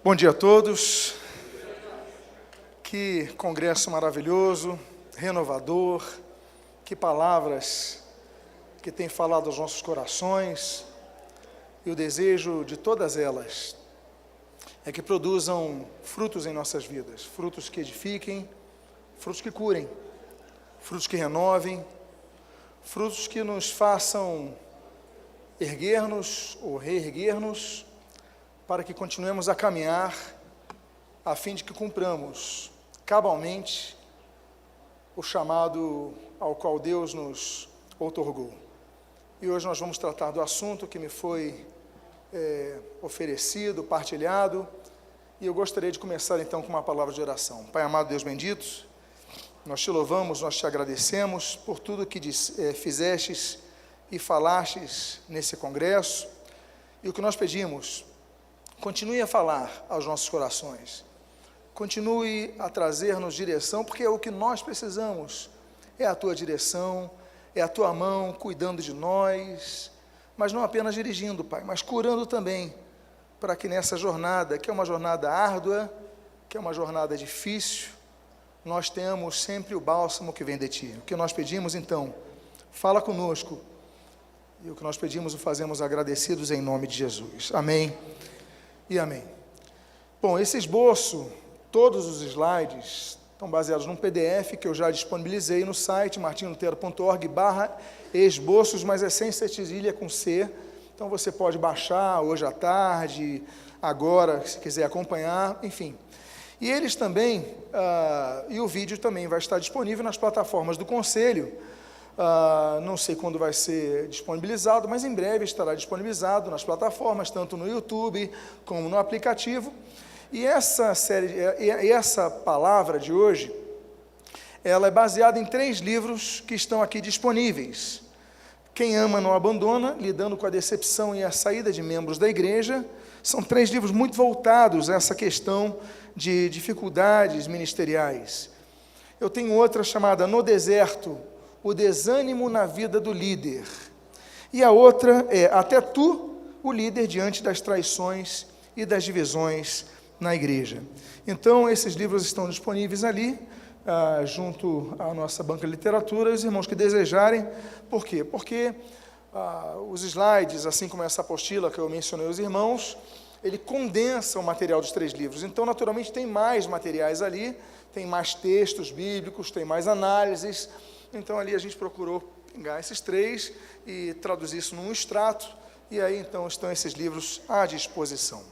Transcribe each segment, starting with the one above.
Bom dia a todos. Que congresso maravilhoso, renovador, que palavras que tem falado aos nossos corações, e o desejo de todas elas é que produzam frutos em nossas vidas, frutos que edifiquem, frutos que curem, frutos que renovem, frutos que nos façam erguer-nos ou reerguer-nos, para que continuemos a caminhar, a fim de que cumpramos cabalmente o chamado ao qual Deus nos outorgou. E hoje nós vamos tratar do assunto que me foi oferecido, partilhado, e eu gostaria de começar então com uma palavra de oração. Pai amado, Deus bendito, nós te louvamos, nós te agradecemos por tudo que fizestes e falastes nesse congresso, e o que nós pedimos, continue a falar aos nossos corações, continue a trazer-nos direção, porque é o que nós precisamos, é a tua direção, é a tua mão cuidando de nós, mas não apenas dirigindo, Pai, mas curando também, para que nessa jornada, que é uma jornada árdua, que é uma jornada difícil, nós tenhamos sempre o bálsamo que vem de Ti. O que nós pedimos então, fala conosco, e o que nós pedimos o fazemos agradecidos em nome de Jesus. Amém e amém. Bom, esse esboço, todos os slides estão baseados num PDF que eu já disponibilizei no site martinlutero.org/esboços, mas é sem cedilha, com C, então você pode baixar hoje à tarde, agora, se quiser acompanhar, enfim. E eles também, e o vídeo também vai estar disponível nas plataformas do Conselho, não sei quando vai ser disponibilizado, mas em breve estará disponibilizado nas plataformas, tanto no YouTube como no aplicativo. E essa palavra de hoje, ela é baseada em 3 livros que estão aqui disponíveis. Quem Ama Não Abandona, lidando com a decepção e a saída de membros da igreja. São 3 livros muito voltados a essa questão de dificuldades ministeriais. Eu tenho outra chamada No Deserto, o desânimo na vida do líder. E a outra é Até Tu, o líder diante das traições e das divisões na igreja. Então, esses livros estão disponíveis ali, junto à nossa banca de literatura, os irmãos que desejarem. Por quê? Porque os slides, assim como essa apostila que eu mencionei aos irmãos, ele condensa o material dos 3 livros. Então, naturalmente, tem mais materiais ali, tem mais textos bíblicos, tem mais análises. Então, ali a gente procurou pegar esses 3 e traduzir isso num extrato, e aí, então, estão esses livros à disposição.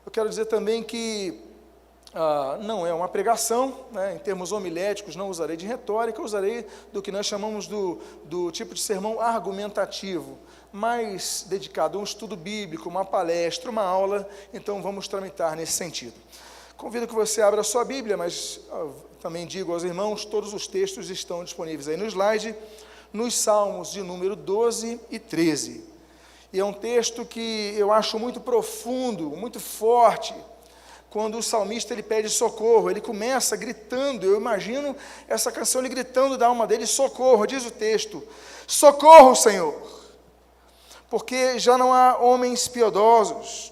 Eu quero dizer também que não é uma pregação, né, em termos homiléticos, não usarei de retórica, usarei do que nós chamamos do tipo de sermão argumentativo, mais dedicado a um estudo bíblico, uma palestra, uma aula, então vamos tramitar nesse sentido. Convido que você abra a sua Bíblia, mas também digo aos irmãos, todos os textos estão disponíveis aí no slide, nos Salmos de número 12 e 13. E é um texto que eu acho muito profundo, muito forte, quando o salmista ele pede socorro, ele começa gritando, eu imagino essa canção, ele gritando da alma dele, socorro, diz o texto, socorro, Senhor, porque já não há homens piedosos,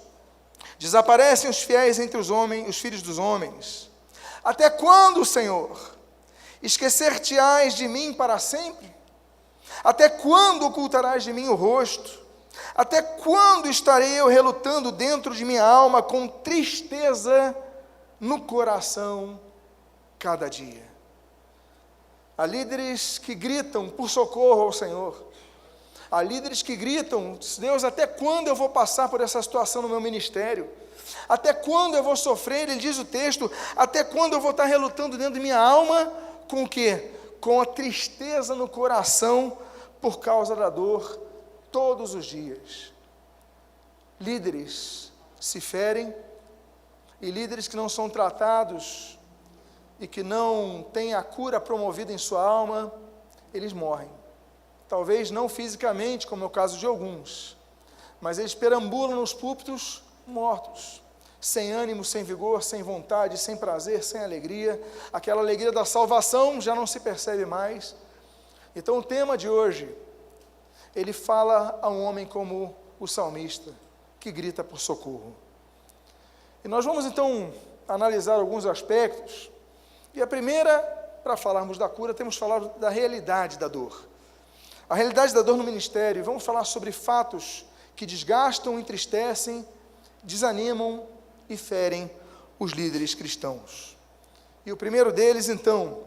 desaparecem os fiéis entre os homens, os filhos dos homens. Até quando, Senhor, esquecer-te-ás de mim para sempre? Até quando ocultarás de mim o rosto? Até quando estarei eu relutando dentro de minha alma, com tristeza no coração cada dia? Há líderes que gritam por socorro ao Senhor. Há líderes que gritam, Deus, até quando eu vou passar por essa situação no meu ministério? Até quando eu vou sofrer? Ele diz o texto, até quando eu vou estar relutando dentro de minha alma? Com o quê? Com a tristeza no coração por causa da dor, todos os dias. Líderes se ferem, e líderes que não são tratados e que não têm a cura promovida em sua alma, eles morrem. Talvez não fisicamente, como é o caso de alguns, mas eles perambulam nos púlpitos mortos, sem ânimo, sem vigor, sem vontade, sem prazer, sem alegria. Aquela alegria da salvação já não se percebe mais. Então o tema de hoje, ele fala a um homem como o salmista, que grita por socorro. E nós vamos então analisar alguns aspectos. E a primeira, para falarmos da cura, temos que falar da realidade da dor. A realidade da dor no ministério. Vamos falar sobre fatos que desgastam, entristecem, desanimam e ferem os líderes cristãos. E o primeiro deles, então,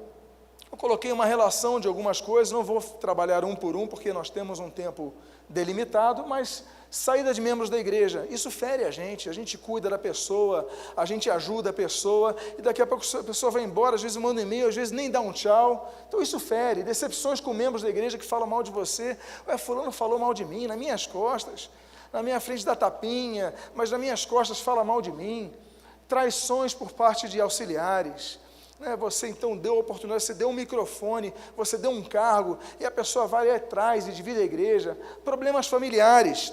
eu coloquei uma relação de algumas coisas, não vou trabalhar um por um, porque nós temos um tempo delimitado, mas saída de membros da igreja, isso fere a gente cuida da pessoa, a gente ajuda a pessoa, e daqui a pouco a pessoa vai embora, às vezes manda um e-mail, às vezes nem dá um tchau, então isso fere. Decepções com membros da igreja que falam mal de você, fulano falou mal de mim, nas minhas costas, na minha frente dá tapinha, mas nas minhas costas fala mal de mim. Traições por parte de auxiliares, você então deu a oportunidade, você deu um microfone, você deu um cargo, e a pessoa vai atrás e divide a igreja. Problemas familiares.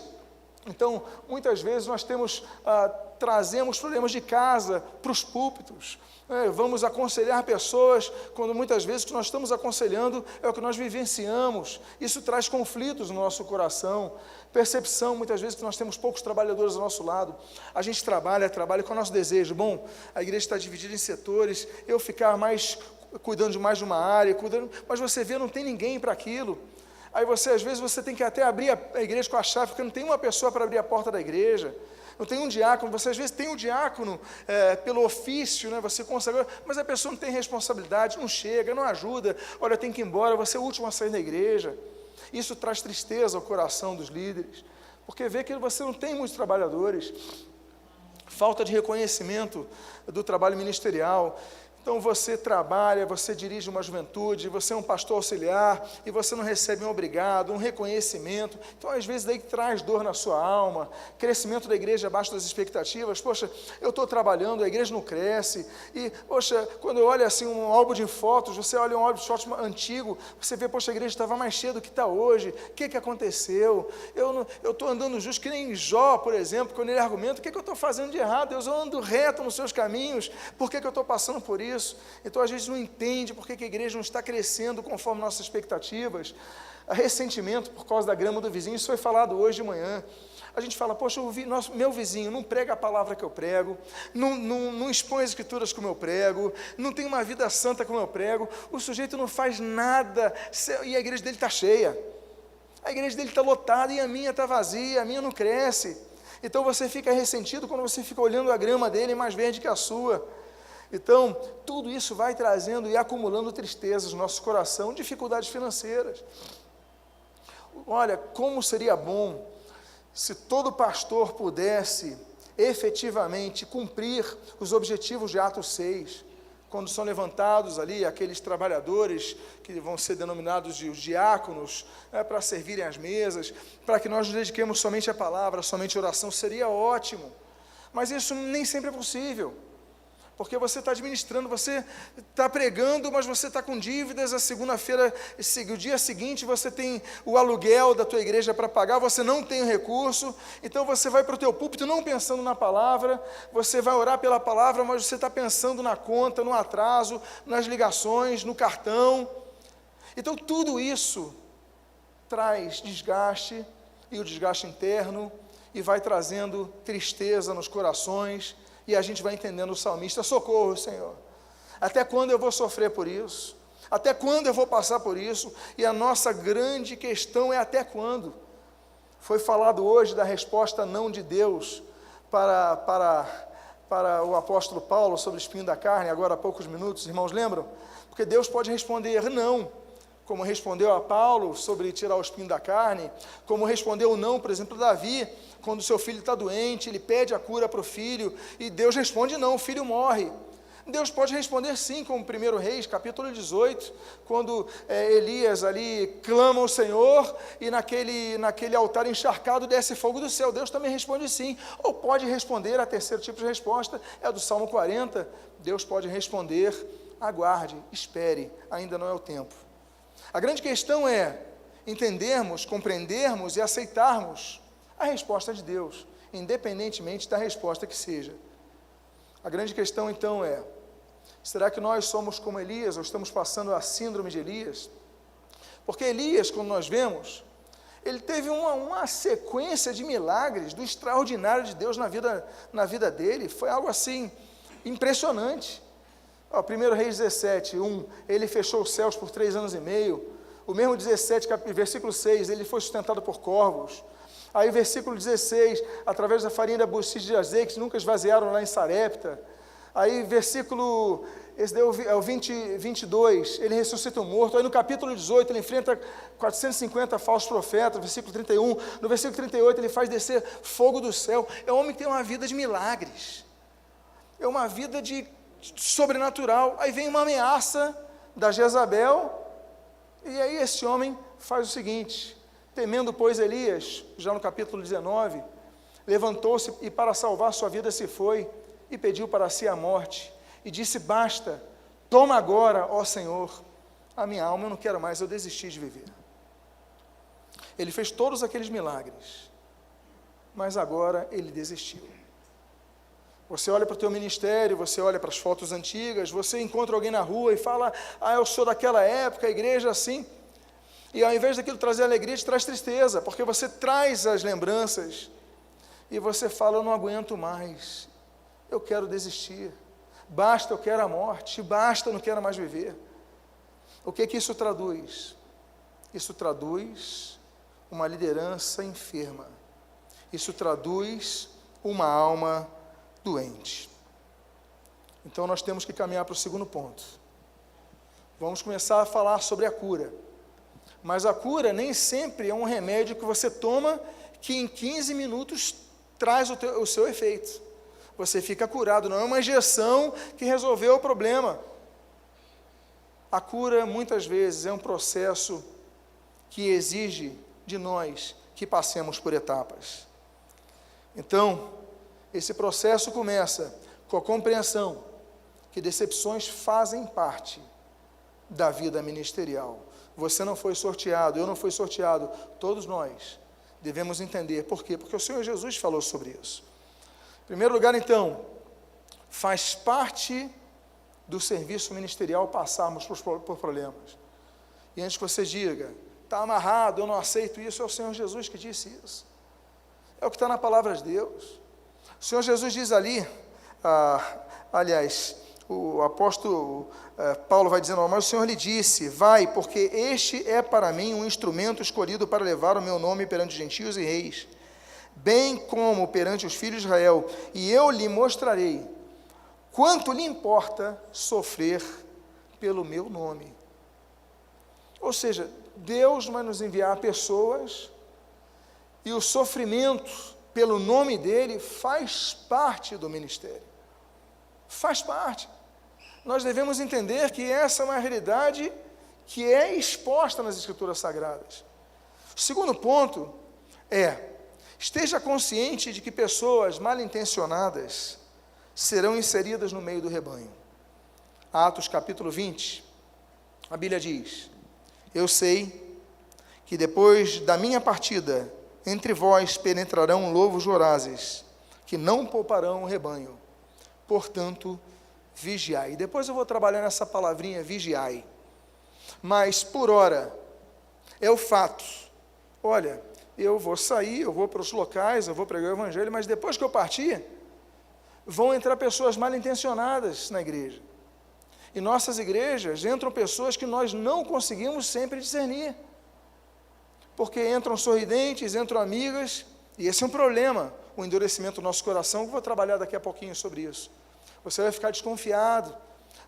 Então, muitas vezes nós trazemos problemas de casa para os púlpitos. Vamos aconselhar pessoas, quando muitas vezes o que nós estamos aconselhando é o que nós vivenciamos. Isso traz conflitos no nosso coração. Percepção, muitas vezes, que nós temos poucos trabalhadores ao nosso lado. A gente trabalha com o nosso desejo. Bom, a igreja está dividida em setores, eu ficar cuidando de mais de uma área, mas você vê, não tem ninguém para aquilo. Aí às vezes, você tem que até abrir a igreja com a chave, porque não tem uma pessoa para abrir a porta da igreja. Não tem um diácono, você às vezes tem um diácono pelo ofício, você consegue, mas a pessoa não tem responsabilidade, não chega, não ajuda, olha, tem que ir embora, você é o último a sair da igreja. Isso traz tristeza ao coração dos líderes, porque vê que você não tem muitos trabalhadores, falta de reconhecimento do trabalho ministerial. Então você trabalha, você dirige uma juventude, você é um pastor auxiliar, e você não recebe um obrigado, um reconhecimento. Então às vezes daí traz dor na sua alma, crescimento da igreja abaixo das expectativas. Poxa, eu estou trabalhando, a igreja não cresce, e poxa, quando eu olho assim um álbum de fotos, você olha um álbum de fotos antigo, você vê, poxa, a igreja estava mais cheia do que está hoje, o que aconteceu? Eu estou andando justo, que nem Jó, por exemplo, quando ele argumenta, o que eu estou fazendo de errado? Deus, eu ando reto nos seus caminhos, por que eu estou passando por isso? Então a gente não entende por que a igreja não está crescendo conforme nossas expectativas. Ressentimento por causa da grama do vizinho, isso foi falado hoje de manhã. A gente fala, poxa, meu vizinho não prega a palavra que eu prego, não expõe as escrituras como eu prego, não tem uma vida santa como eu prego, o sujeito não faz nada, e a igreja dele está cheia, a igreja dele está lotada e a minha está vazia, a minha não cresce. Então você fica ressentido quando você fica olhando a grama dele mais verde que a sua. Então, tudo isso vai trazendo e acumulando tristezas no nosso coração, dificuldades financeiras. Olha, como seria bom se todo pastor pudesse efetivamente cumprir os objetivos de Atos 6, quando são levantados ali aqueles trabalhadores que vão ser denominados de diáconos, para servirem às mesas, para que nós nos dediquemos somente à palavra, somente à oração, seria ótimo. Mas isso nem sempre é possível. Porque você está administrando, você está pregando, mas você está com dívidas, a segunda-feira, o dia seguinte você tem o aluguel da tua igreja para pagar, você não tem o recurso, então você vai para o teu púlpito não pensando na palavra, você vai orar pela palavra, mas você está pensando na conta, no atraso, nas ligações, no cartão. Então tudo isso traz desgaste, e o desgaste interno, e vai trazendo tristeza nos corações. E a gente vai entendendo o salmista, socorro, Senhor, até quando eu vou sofrer por isso? Até quando eu vou passar por isso? E a nossa grande questão é até quando? Foi falado hoje da resposta não de Deus para o apóstolo Paulo sobre o espinho da carne, agora há poucos minutos, irmãos lembram? Porque Deus pode responder não, como respondeu a Paulo sobre tirar o espinho da carne, como respondeu não, por exemplo, Davi, quando seu filho está doente, ele pede a cura para o filho, e Deus responde não, o filho morre. Deus pode responder sim, como 1 Reis, capítulo 18, quando Elias ali clama ao Senhor, e naquele altar encharcado desce fogo do céu. Deus também responde sim, ou pode responder, a terceiro tipo de resposta é a do Salmo 40, Deus pode responder, aguarde, espere, ainda não é o tempo. A grande questão é entendermos, compreendermos e aceitarmos a resposta de Deus, independentemente da resposta que seja. A grande questão então é, será que nós somos como Elias, ou estamos passando a síndrome de Elias? Porque Elias, quando nós vemos, ele teve uma sequência de milagres do extraordinário de Deus na vida dele, foi algo assim, impressionante. 1 Reis 17, 1, ele fechou os céus por 3 anos e meio, o mesmo 17, versículo 6, ele foi sustentado por corvos. Aí versículo 16, através da farinha da bocite de azeite, nunca esvaziaram lá em Sarepta. Aí versículo, esse é o 22, ele ressuscita o morto. Aí no capítulo 18, ele enfrenta 450 falsos profetas, versículo 31. No versículo 38, ele faz descer fogo do céu. É um homem que tem uma vida de milagres, é uma vida de sobrenatural. Aí vem uma ameaça da Jezabel, e aí esse homem faz o seguinte: temendo, pois, Elias, já no capítulo 19, levantou-se e para salvar sua vida se foi, e pediu para si a morte, e disse: basta, toma agora, ó Senhor, a minha alma, eu não quero mais, eu desisti de viver. Ele fez todos aqueles milagres, mas agora ele desistiu. Você olha para o teu ministério, você olha para as fotos antigas, você encontra alguém na rua e fala: eu sou daquela época, a igreja assim. E ao invés daquilo trazer alegria, te traz tristeza, porque você traz as lembranças, e você fala: eu não aguento mais, eu quero desistir, basta, eu quero a morte, basta, eu não quero mais viver. O que isso traduz? Isso traduz uma liderança enferma, isso traduz uma alma doente. Então nós temos que caminhar para o segundo ponto. Vamos começar a falar sobre a cura. Mas a cura nem sempre é um remédio que você toma, que em 15 minutos traz o seu efeito. Você fica curado, não é uma injeção que resolveu o problema. A cura, muitas vezes, é um processo que exige de nós que passemos por etapas. Então, esse processo começa com a compreensão que decepções fazem parte da vida ministerial. Você não foi sorteado, eu não fui sorteado, todos nós devemos entender. Por quê? Porque o Senhor Jesus falou sobre isso. Em primeiro lugar, então, faz parte do serviço ministerial passarmos por problemas. E antes que você diga: está amarrado, eu não aceito isso, é o Senhor Jesus que disse isso. É o que está na palavra de Deus. O Senhor Jesus diz ali, aliás, o apóstolo Paulo vai dizendo: mas o Senhor lhe disse: vai, porque este é para mim um instrumento escolhido para levar o meu nome perante gentios e reis, bem como perante os filhos de Israel, e eu lhe mostrarei quanto lhe importa sofrer pelo meu nome. Ou seja, Deus vai nos enviar pessoas, e o sofrimento pelo nome dele faz parte do ministério, faz parte. Nós devemos entender que essa é uma realidade que é exposta nas Escrituras Sagradas. O segundo ponto é: esteja consciente de que pessoas mal intencionadas serão inseridas no meio do rebanho. Atos capítulo 20, a Bíblia diz: eu sei que depois da minha partida, entre vós penetrarão lobos vorazes, que não pouparão o rebanho. Portanto, vigiai. E depois eu vou trabalhar nessa palavrinha, vigiai. Mas, por ora, é o fato. Olha, eu vou sair, eu vou para os locais, eu vou pregar o evangelho, mas depois que eu partir, vão entrar pessoas mal intencionadas na igreja. Em nossas igrejas entram pessoas que nós não conseguimos sempre discernir, porque entram sorridentes, entram amigas, e esse é um problema, o endurecimento do nosso coração, que eu vou trabalhar daqui a pouquinho sobre isso. Você vai ficar desconfiado,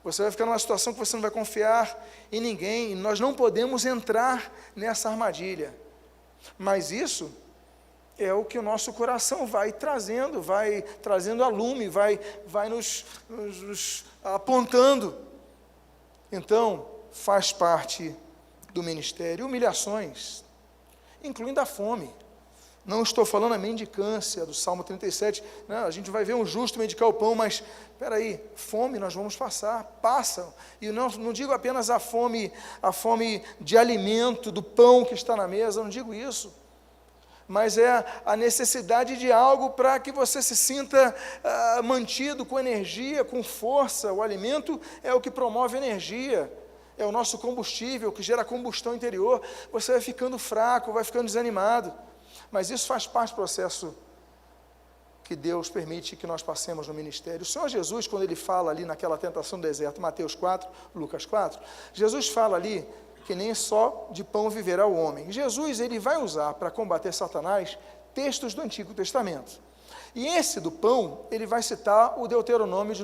você vai ficar numa situação que você não vai confiar em ninguém, e nós não podemos entrar nessa armadilha. Mas isso é o que o nosso coração vai trazendo a lume, vai nos apontando. Então, faz parte do ministério. Humilhações, incluindo a fome. Não estou falando a mendicância do Salmo 37, não, a gente vai ver um justo mendicar o pão, mas, espera aí, fome nós vamos passam, e não digo apenas a fome de alimento, do pão que está na mesa, não digo isso, mas é a necessidade de algo para que você se sinta mantido com energia, com força. O alimento é o que promove energia, é o nosso combustível, que gera combustão interior, você vai ficando fraco, vai ficando desanimado. Mas isso faz parte do processo que Deus permite que nós passemos no ministério. O Senhor Jesus, quando ele fala ali naquela tentação do deserto, Mateus 4, Lucas 4, Jesus fala ali que nem só de pão viverá o homem. Jesus, ele vai usar para combater Satanás textos do Antigo Testamento. E esse do pão, ele vai citar o Deuteronômio,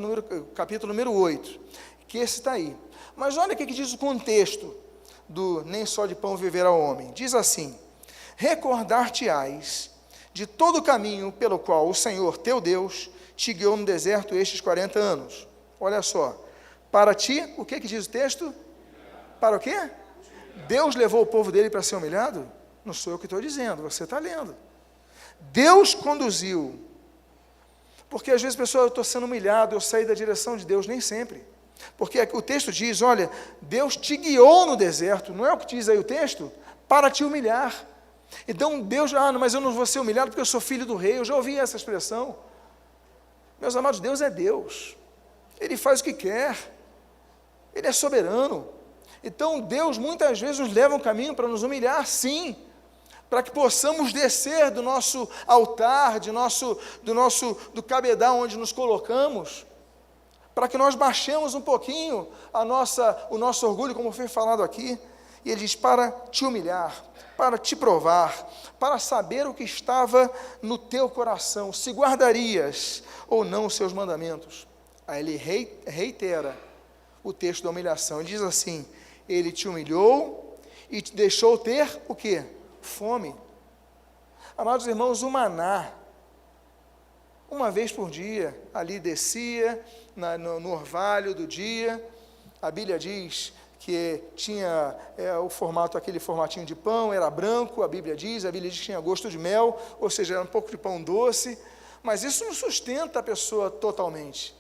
capítulo número 8, que esse está aí. Mas olha o que diz o contexto do nem só de pão viverá o homem. Diz assim: recordar-te-ás de todo o caminho pelo qual o Senhor, teu Deus, te guiou no deserto estes 40 anos. Olha só, para ti, o que diz o texto? Para o quê? Deus levou o povo dele para ser humilhado? Não sou eu que estou dizendo, você está lendo. Deus conduziu. Porque às vezes, pessoal, eu estou sendo humilhado, eu saí da direção de Deus, nem sempre. Porque o texto diz, olha, Deus te guiou no deserto, não é o que diz aí o texto? Para te humilhar. Então Deus, mas eu não vou ser humilhado porque eu sou filho do rei, eu já ouvi essa expressão. Meus amados, Deus é Deus, Ele faz o que quer, Ele é soberano. Então Deus muitas vezes nos leva um caminho para nos humilhar, sim, para que possamos descer do nosso altar, do cabedal onde nos colocamos, para que nós baixemos um pouquinho o nosso orgulho, como foi falado aqui. E Ele diz, para te humilhar, para te provar, para saber o que estava no teu coração, se guardarias ou não os seus mandamentos. Aí ele reitera o texto da humilhação, ele diz assim, ele te humilhou e te deixou ter o quê? Fome. Amados irmãos, o maná, uma vez por dia, ali descia, no orvalho do dia, a Bíblia diz que tinha aquele formatinho de pão, era branco, a Bíblia diz que tinha gosto de mel, ou seja, era um pouco de pão doce, mas isso não sustenta a pessoa totalmente.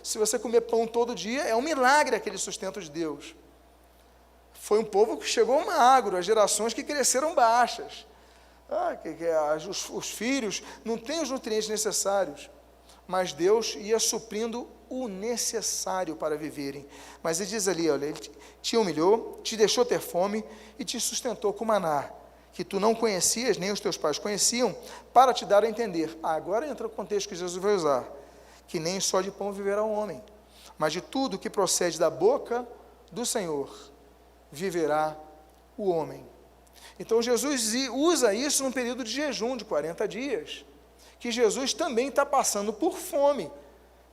Se você comer pão todo dia, é um milagre aquele sustento de Deus. Foi um povo que chegou magro, as gerações que cresceram baixas. Os filhos não têm os nutrientes necessários, mas Deus ia suprindo o necessário para viverem. Mas ele diz ali, olha, ele te humilhou, te deixou ter fome e te sustentou com maná, que tu não conhecias, nem os teus pais conheciam, para te dar a entender. Agora entra o contexto que Jesus vai usar, que nem só de pão viverá o homem, mas de tudo que procede da boca do Senhor viverá o homem. Então Jesus usa isso num período de jejum de 40 dias, que Jesus também está passando por fome,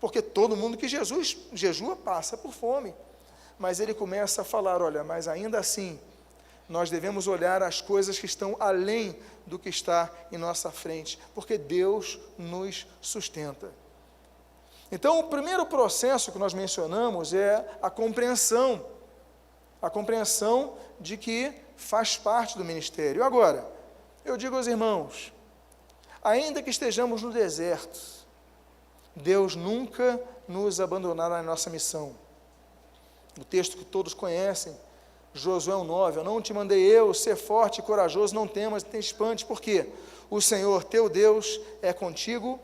porque todo mundo que Jesus jejua passa por fome, mas ele começa a falar, olha, mas ainda assim, nós devemos olhar as coisas que estão além do que está em nossa frente, porque Deus nos sustenta. Então, o primeiro processo que nós mencionamos é a compreensão de que faz parte do ministério. Agora, eu digo aos irmãos, ainda que estejamos no deserto, Deus nunca nos abandonará na nossa missão. O texto que todos conhecem, Josué 1:9, eu não te mandei eu, ser forte e corajoso, não temas, não te espantes, porque o Senhor teu Deus é contigo,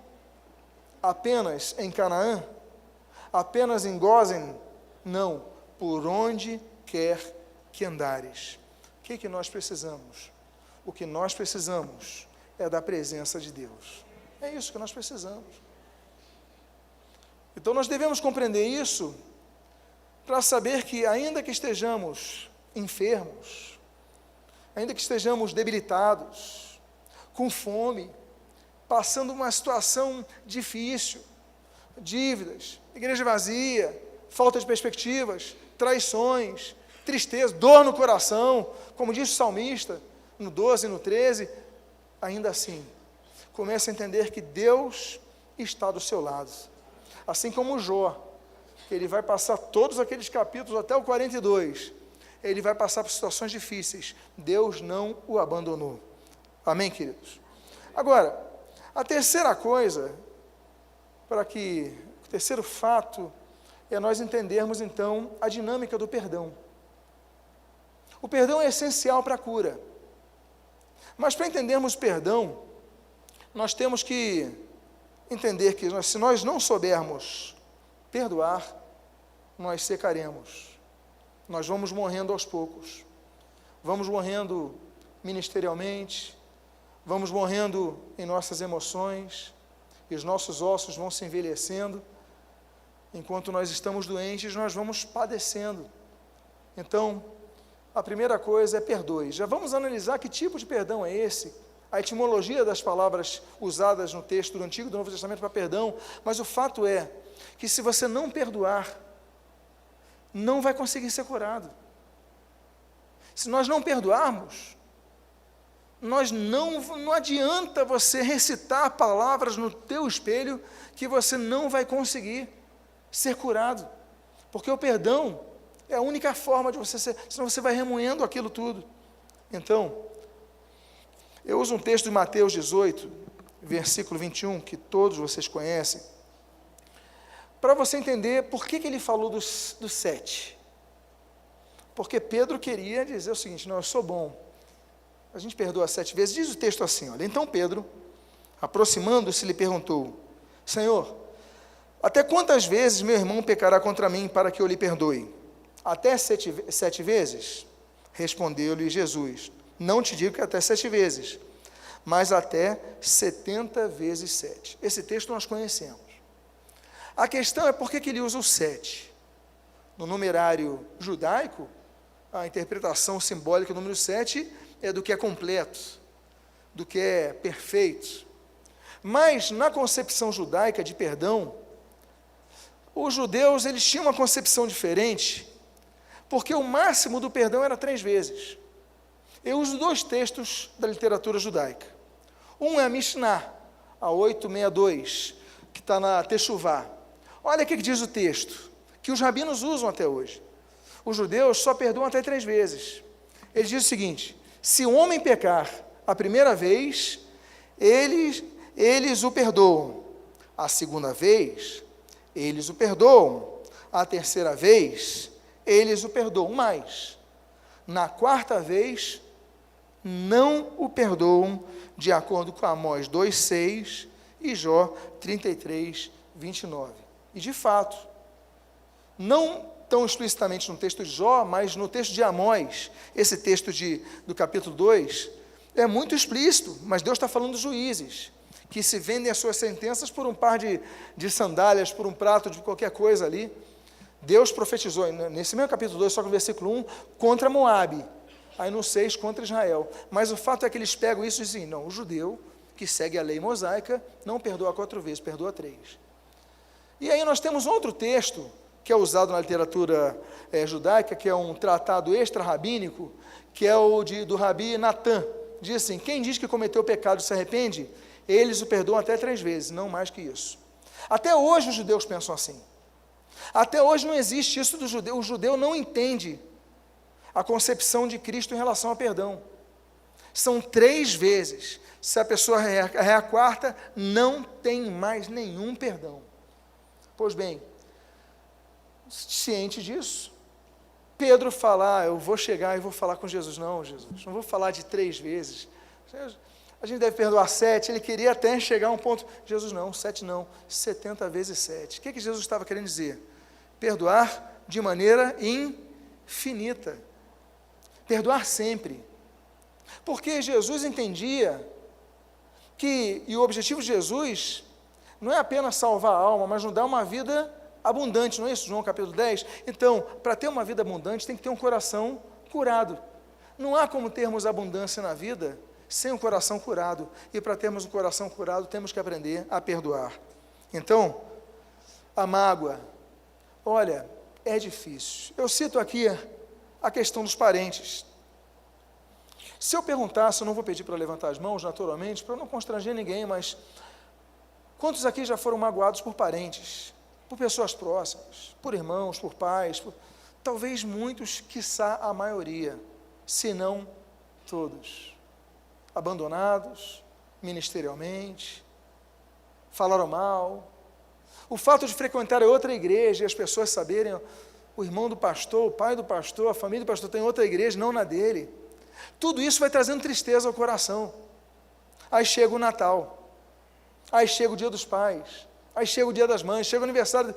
apenas em Canaã, apenas em Gósen, não, por onde quer que andares. O que nós precisamos? O que nós precisamos é da presença de Deus. É isso que nós precisamos. Então nós devemos compreender isso para saber que ainda que estejamos enfermos, ainda que estejamos debilitados, com fome, passando uma situação difícil, dívidas, igreja vazia, falta de perspectivas, traições, tristeza, dor no coração, como disse o salmista, no 12 e no 13, ainda assim, comece a entender que Deus está do seu lado. Assim como Jó, ele vai passar todos aqueles capítulos até o 42, ele vai passar por situações difíceis, Deus não o abandonou. Amém, queridos? Agora, a terceira coisa, o terceiro fato, é nós entendermos então a dinâmica do perdão. O perdão é essencial para a cura, mas para entendermos o perdão, nós temos que entender que se nós não soubermos perdoar, nós secaremos. nós vamos morrendo aos poucos. Vamos morrendo ministerialmente, vamos morrendo em nossas emoções, e os nossos ossos vão se envelhecendo. Enquanto nós estamos doentes, nós vamos padecendo. Então, a primeira coisa é perdoe. Já vamos analisar que tipo de perdão é esse, a etimologia das palavras usadas no texto do Antigo e do Novo Testamento para perdão, mas o fato é que se você não perdoar, não vai conseguir ser curado. Se nós não perdoarmos, não adianta você recitar palavras no teu espelho que você não vai conseguir ser curado, porque o perdão é a única forma de você ser, senão você vai remoendo aquilo tudo. Então, eu uso um texto de Mateus 18, versículo 21, que todos vocês conhecem, para você entender por que ele falou dos 7. Porque Pedro queria dizer o seguinte: não, eu sou bom, a gente perdoa 7 vezes. Diz o texto assim, olha: então Pedro, aproximando-se, lhe perguntou: Senhor, até quantas vezes meu irmão pecará contra mim para que eu lhe perdoe? Até 7 vezes? Respondeu-lhe Jesus: não te digo que até 7 vezes, mas até 70 vezes 7. Esse texto nós conhecemos. A questão é por que ele usa o 7. No numerário judaico, a interpretação simbólica do número 7 é do que é completo, do que é perfeito. Mas na concepção judaica de perdão, os judeus eles tinham uma concepção diferente, porque o máximo do perdão era 3 vezes. Eu uso 2 textos da literatura judaica. Um é a Mishnah, a 862, que está na Teshuvá. Olha o que diz o texto, que os rabinos usam até hoje. Os judeus só perdoam até 3 vezes. Ele diz o seguinte: se o homem pecar a primeira vez, eles o perdoam. A segunda vez, eles o perdoam. A terceira vez, eles o perdoam mais. Na 4ª vez, não o perdoam, de acordo com Amós 2,6 e Jó 33, 29. E de fato, não tão explicitamente no texto de Jó, mas no texto de Amós, esse texto do capítulo 2, é muito explícito, mas Deus está falando dos juízes, que se vendem as suas sentenças por um par de sandálias, por um prato de qualquer coisa ali. Deus profetizou, nesse mesmo capítulo 2, só que no versículo 1, contra Moabe, aí no 6, contra Israel. Mas o fato é que eles pegam isso e dizem: não, o judeu que segue a lei mosaica não perdoa 4 vezes, perdoa 3. E aí nós temos outro texto, que é usado na literatura judaica, que é um tratado extra-rabínico, que é o do Rabi Natan. Diz assim: quem diz que cometeu pecado e se arrepende, eles o perdoam até 3 vezes, não mais que isso. Até hoje os judeus pensam assim. Até hoje não existe isso do judeu. O judeu não entende a concepção de Cristo em relação ao perdão. São 3 vezes. Se a pessoa é a 4ª, não tem mais nenhum perdão. Pois bem, ciente disso, Pedro fala: eu vou chegar e vou falar com Jesus. Não, Jesus, não vou falar de 3 vezes. A gente deve perdoar 7, ele queria até chegar a um ponto. Jesus, não, 7 não, 70 vezes 7. O que Jesus estava querendo dizer? Perdoar de maneira infinita. Perdoar sempre. Porque Jesus entendia e o objetivo de Jesus não é apenas salvar a alma, mas nos dar uma vida abundante, não é isso? João capítulo 10. Então, para ter uma vida abundante, tem que ter um coração curado. Não há como termos abundância na vida sem um coração curado. E para termos um coração curado, temos que aprender a perdoar. Então, a mágoa, olha, é difícil. Eu cito aqui a questão dos parentes. Se eu perguntasse, eu não vou pedir para levantar as mãos, naturalmente, para não constranger ninguém, mas quantos aqui já foram magoados por parentes, por pessoas próximas, por irmãos, por pais, talvez muitos, quiçá a maioria, se não todos, abandonados ministerialmente, falaram mal. O fato de frequentar outra igreja e as pessoas saberem, o irmão do pastor, o pai do pastor, a família do pastor tem outra igreja, não na dele. Tudo isso vai trazendo tristeza ao coração. Aí chega o Natal, aí chega o dia dos pais, aí chega o dia das mães, chega o aniversário.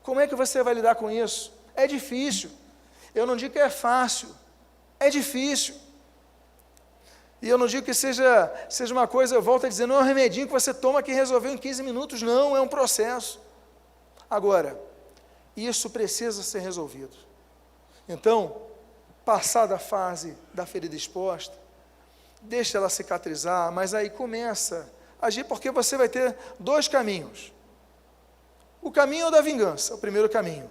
Como é que você vai lidar com isso? É difícil. Eu não digo que é fácil, é difícil. E eu não digo que seja uma coisa, eu volto a dizer, não é um remedinho que você toma que resolveu em 15 minutos, não, é um processo. Agora, isso precisa ser resolvido. Então, passada a fase da ferida exposta, deixa ela cicatrizar, mas aí começa a agir, porque você vai ter dois caminhos. O caminho da vingança, o primeiro caminho.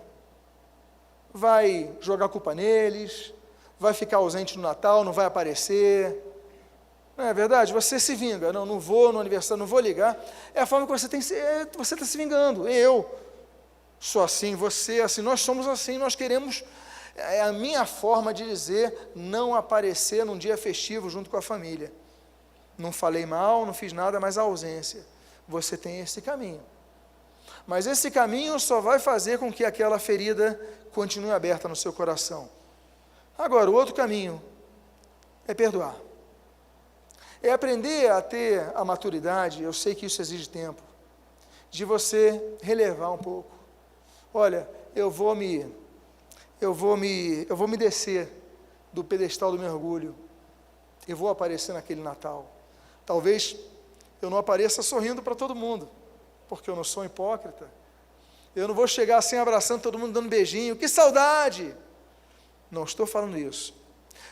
Vai jogar culpa neles, vai ficar ausente no Natal, não vai aparecer. Não é verdade? Você se vinga. Não vou no aniversário, não vou ligar. É a forma que você está se vingando. Eu sou assim, você é assim, nós somos assim, nós queremos. É a minha forma de dizer não aparecer num dia festivo junto com a família. Não falei mal, não fiz nada, mas a ausência. Você tem esse caminho. Mas esse caminho só vai fazer com que aquela ferida continue aberta no seu coração. Agora, o outro caminho é perdoar. É aprender a ter a maturidade, eu sei que isso exige tempo, de você relevar um pouco. Olha, eu vou me descer do pedestal do meu orgulho e vou aparecer naquele Natal. Talvez eu não apareça sorrindo para todo mundo, porque eu não sou hipócrita. Eu não vou chegar assim abraçando todo mundo, dando beijinho. Que saudade! Não estou falando isso.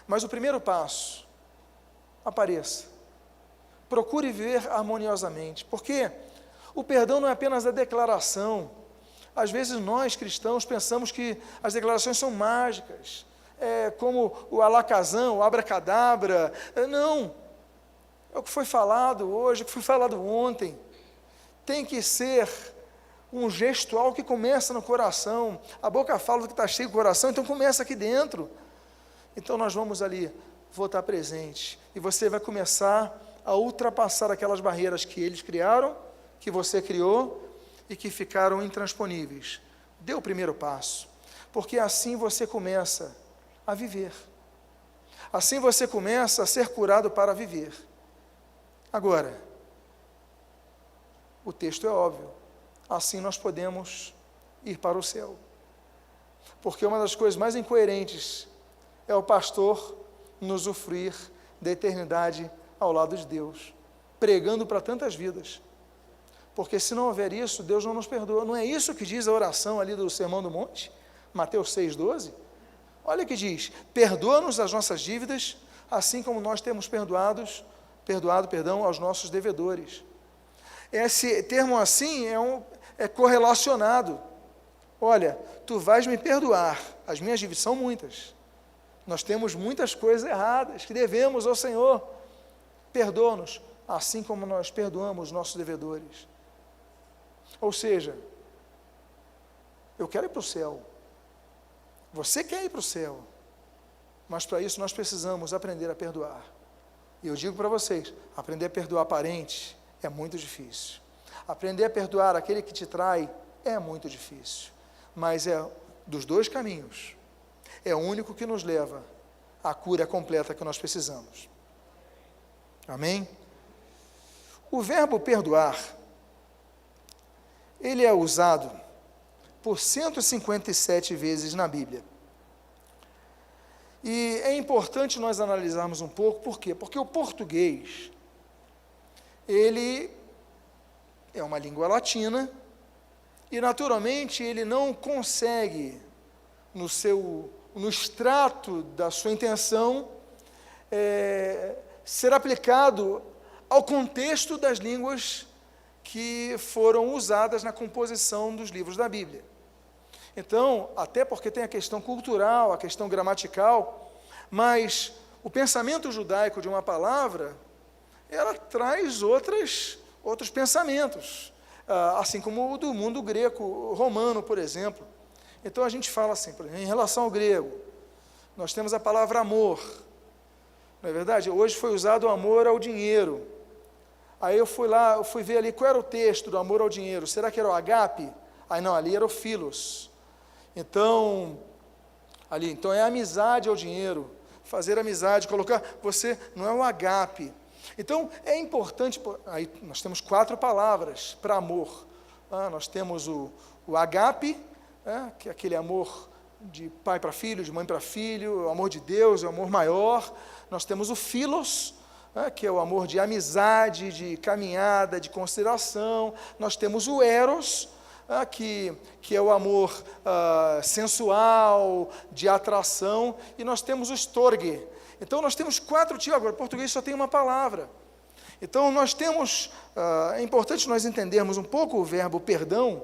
Mas o primeiro passo, apareça. Procure viver harmoniosamente, porque o perdão não é apenas a declaração. Às vezes nós, cristãos, pensamos que as declarações são mágicas, como o alakazam, o abracadabra. Não, é o que foi falado hoje, o que foi falado ontem. Tem que ser um gestual que começa no coração. A boca fala do que está cheio do coração, então começa aqui dentro. Então nós vamos ali, vou estar presente, e você vai começar a ultrapassar aquelas barreiras que eles criaram, que você criou, e que ficaram intransponíveis. Dê o primeiro passo, porque assim você começa a viver. Assim você começa a ser curado para viver. Agora, o texto é óbvio, assim nós podemos ir para o céu. Porque uma das coisas mais incoerentes é o pastor nos usufruir da eternidade ao lado de Deus, pregando para tantas vidas. Porque se não houver isso, Deus não nos perdoa. Não é isso que diz a oração ali do Sermão do Monte? Mateus 6,12? Olha o que diz: perdoa-nos as nossas dívidas, assim como nós temos perdoado aos nossos devedores. Esse termo assim é correlacionado. Olha, tu vais me perdoar, as minhas dívidas são muitas. Nós temos muitas coisas erradas que devemos ao Senhor. Perdoa-nos, assim como nós perdoamos os nossos devedores. Ou seja, eu quero ir para o céu. Você quer ir para o céu. Mas para isso nós precisamos aprender a perdoar. E eu digo para vocês, aprender a perdoar parente é muito difícil. Aprender a perdoar aquele que te trai é muito difícil. Mas é dos dois caminhos. É o único que nos leva à cura completa que nós precisamos. Amém? O verbo perdoar, ele é usado por 157 vezes na Bíblia. E é importante nós analisarmos um pouco, por quê? Porque o português, ele é uma língua latina, e naturalmente ele não consegue, no extrato da sua intenção, ser aplicado ao contexto das línguas que foram usadas na composição dos livros da Bíblia. Então, até porque tem a questão cultural, a questão gramatical, mas o pensamento judaico de uma palavra, ela traz outros pensamentos, assim como o do mundo greco-romano, por exemplo. Então, a gente fala assim, por exemplo, em relação ao grego, nós temos a palavra amor. Não é verdade? Hoje foi usado o amor ao dinheiro. Aí eu fui ver ali qual era o texto do amor ao dinheiro. Será que era o agape? Aí não, ali era o philos. Então é amizade ao dinheiro. Fazer amizade, colocar, você não é o agape. Então é importante, aí nós temos 4 palavras para amor. Nós temos o agape, que é aquele amor de pai para filho, de mãe para filho, o amor de Deus é o amor maior. Nós temos o philos, que é o amor de amizade, de caminhada, de consideração. Nós temos o eros, que é o amor sensual, de atração, e nós temos o storge. Então nós temos 4 tipos, agora o português só tem uma palavra. Então nós temos, é importante nós entendermos um pouco o verbo perdão,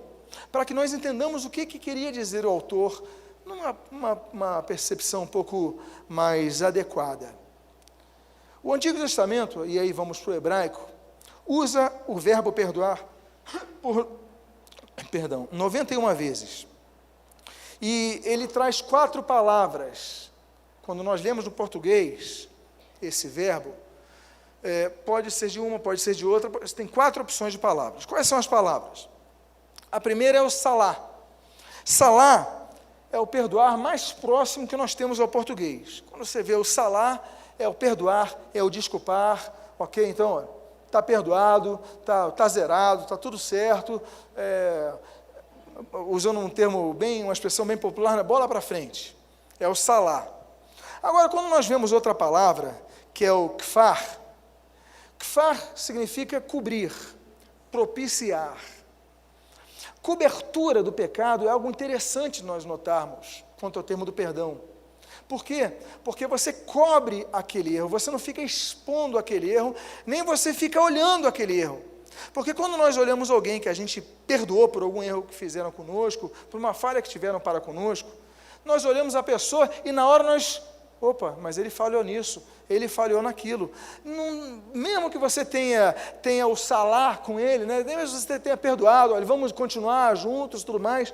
para que nós entendamos o que queria dizer o autor, numa percepção um pouco mais adequada. O Antigo Testamento, e aí vamos para o hebraico, usa o verbo perdoar por 91 vezes. E ele traz 4 palavras. Quando nós lemos no português esse verbo, pode ser de uma, pode ser de outra, tem 4 opções de palavras. Quais são as palavras? A primeira é o salá. Salá é o perdoar mais próximo que nós temos ao português. Quando você vê o salá, é o perdoar, é o desculpar, ok? Então, está perdoado, está zerado, está tudo certo, usando um termo uma expressão bem popular, bola para frente, é o salá. Agora, quando nós vemos outra palavra, que é o kfar, kfar significa cobrir, propiciar. Cobertura do pecado é algo interessante nós notarmos quanto ao termo do perdão. Por quê? Porque você cobre aquele erro, você não fica expondo aquele erro, nem você fica olhando aquele erro. Porque quando nós olhamos alguém que a gente perdoou por algum erro que fizeram conosco, por uma falha que tiveram para conosco, nós olhamos a pessoa e na hora nós, mas ele falhou nisso, ele falhou naquilo. Não, mesmo que você tenha o salar com ele, né? Mesmo que você tenha perdoado, olha, vamos continuar juntos e tudo mais,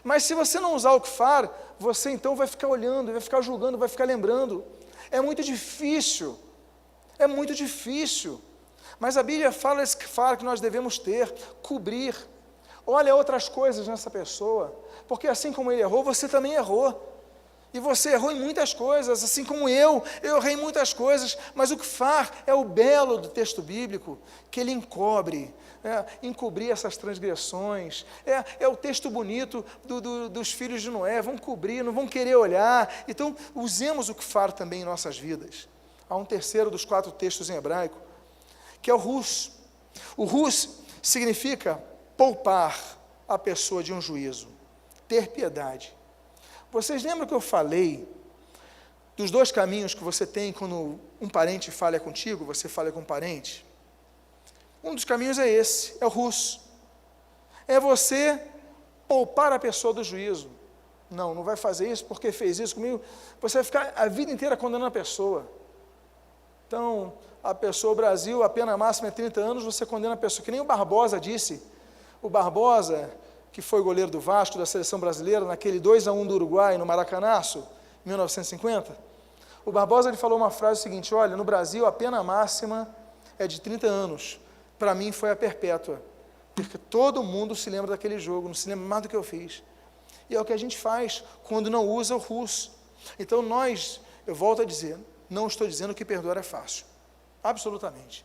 mas se você não usar o kfar, você então vai ficar olhando, vai ficar julgando, vai ficar lembrando. É muito difícil, mas a Bíblia fala esse kfar que nós devemos ter, cobrir. Olha outras coisas nessa pessoa, porque assim como ele errou, você também errou. E você errou em muitas coisas, assim como eu errei em muitas coisas, mas o kfar é o belo do texto bíblico, que ele encobre, encobrir essas transgressões, é o texto bonito dos filhos de Noé, vão cobrir, não vão querer olhar, então usemos o kfar também em nossas vidas. Há um terceiro dos 4 textos em hebraico, que é o rus. O rus significa poupar a pessoa de um juízo, ter piedade. Vocês lembram que eu falei dos 2 caminhos que você tem quando um parente falha contigo, você falha com um parente? Um dos caminhos é esse, é o rus. É você poupar a pessoa do juízo. Não vai fazer isso porque fez isso comigo. Você vai ficar a vida inteira condenando a pessoa. Então, a pessoa, o Brasil, a pena máxima é 30 anos, você condena a pessoa. Que nem o Barbosa disse. O Barbosa, que foi goleiro do Vasco, da seleção brasileira, naquele 2-1 do Uruguai, no Maracanaço, em 1950, o Barbosa ele falou uma frase seguinte: olha, no Brasil a pena máxima é de 30 anos, para mim foi a perpétua, porque todo mundo se lembra daquele jogo, não se lembra mais do que eu fiz, e é o que a gente faz quando não usa o rus. Então eu volto a dizer, não estou dizendo que perdoar é fácil, absolutamente.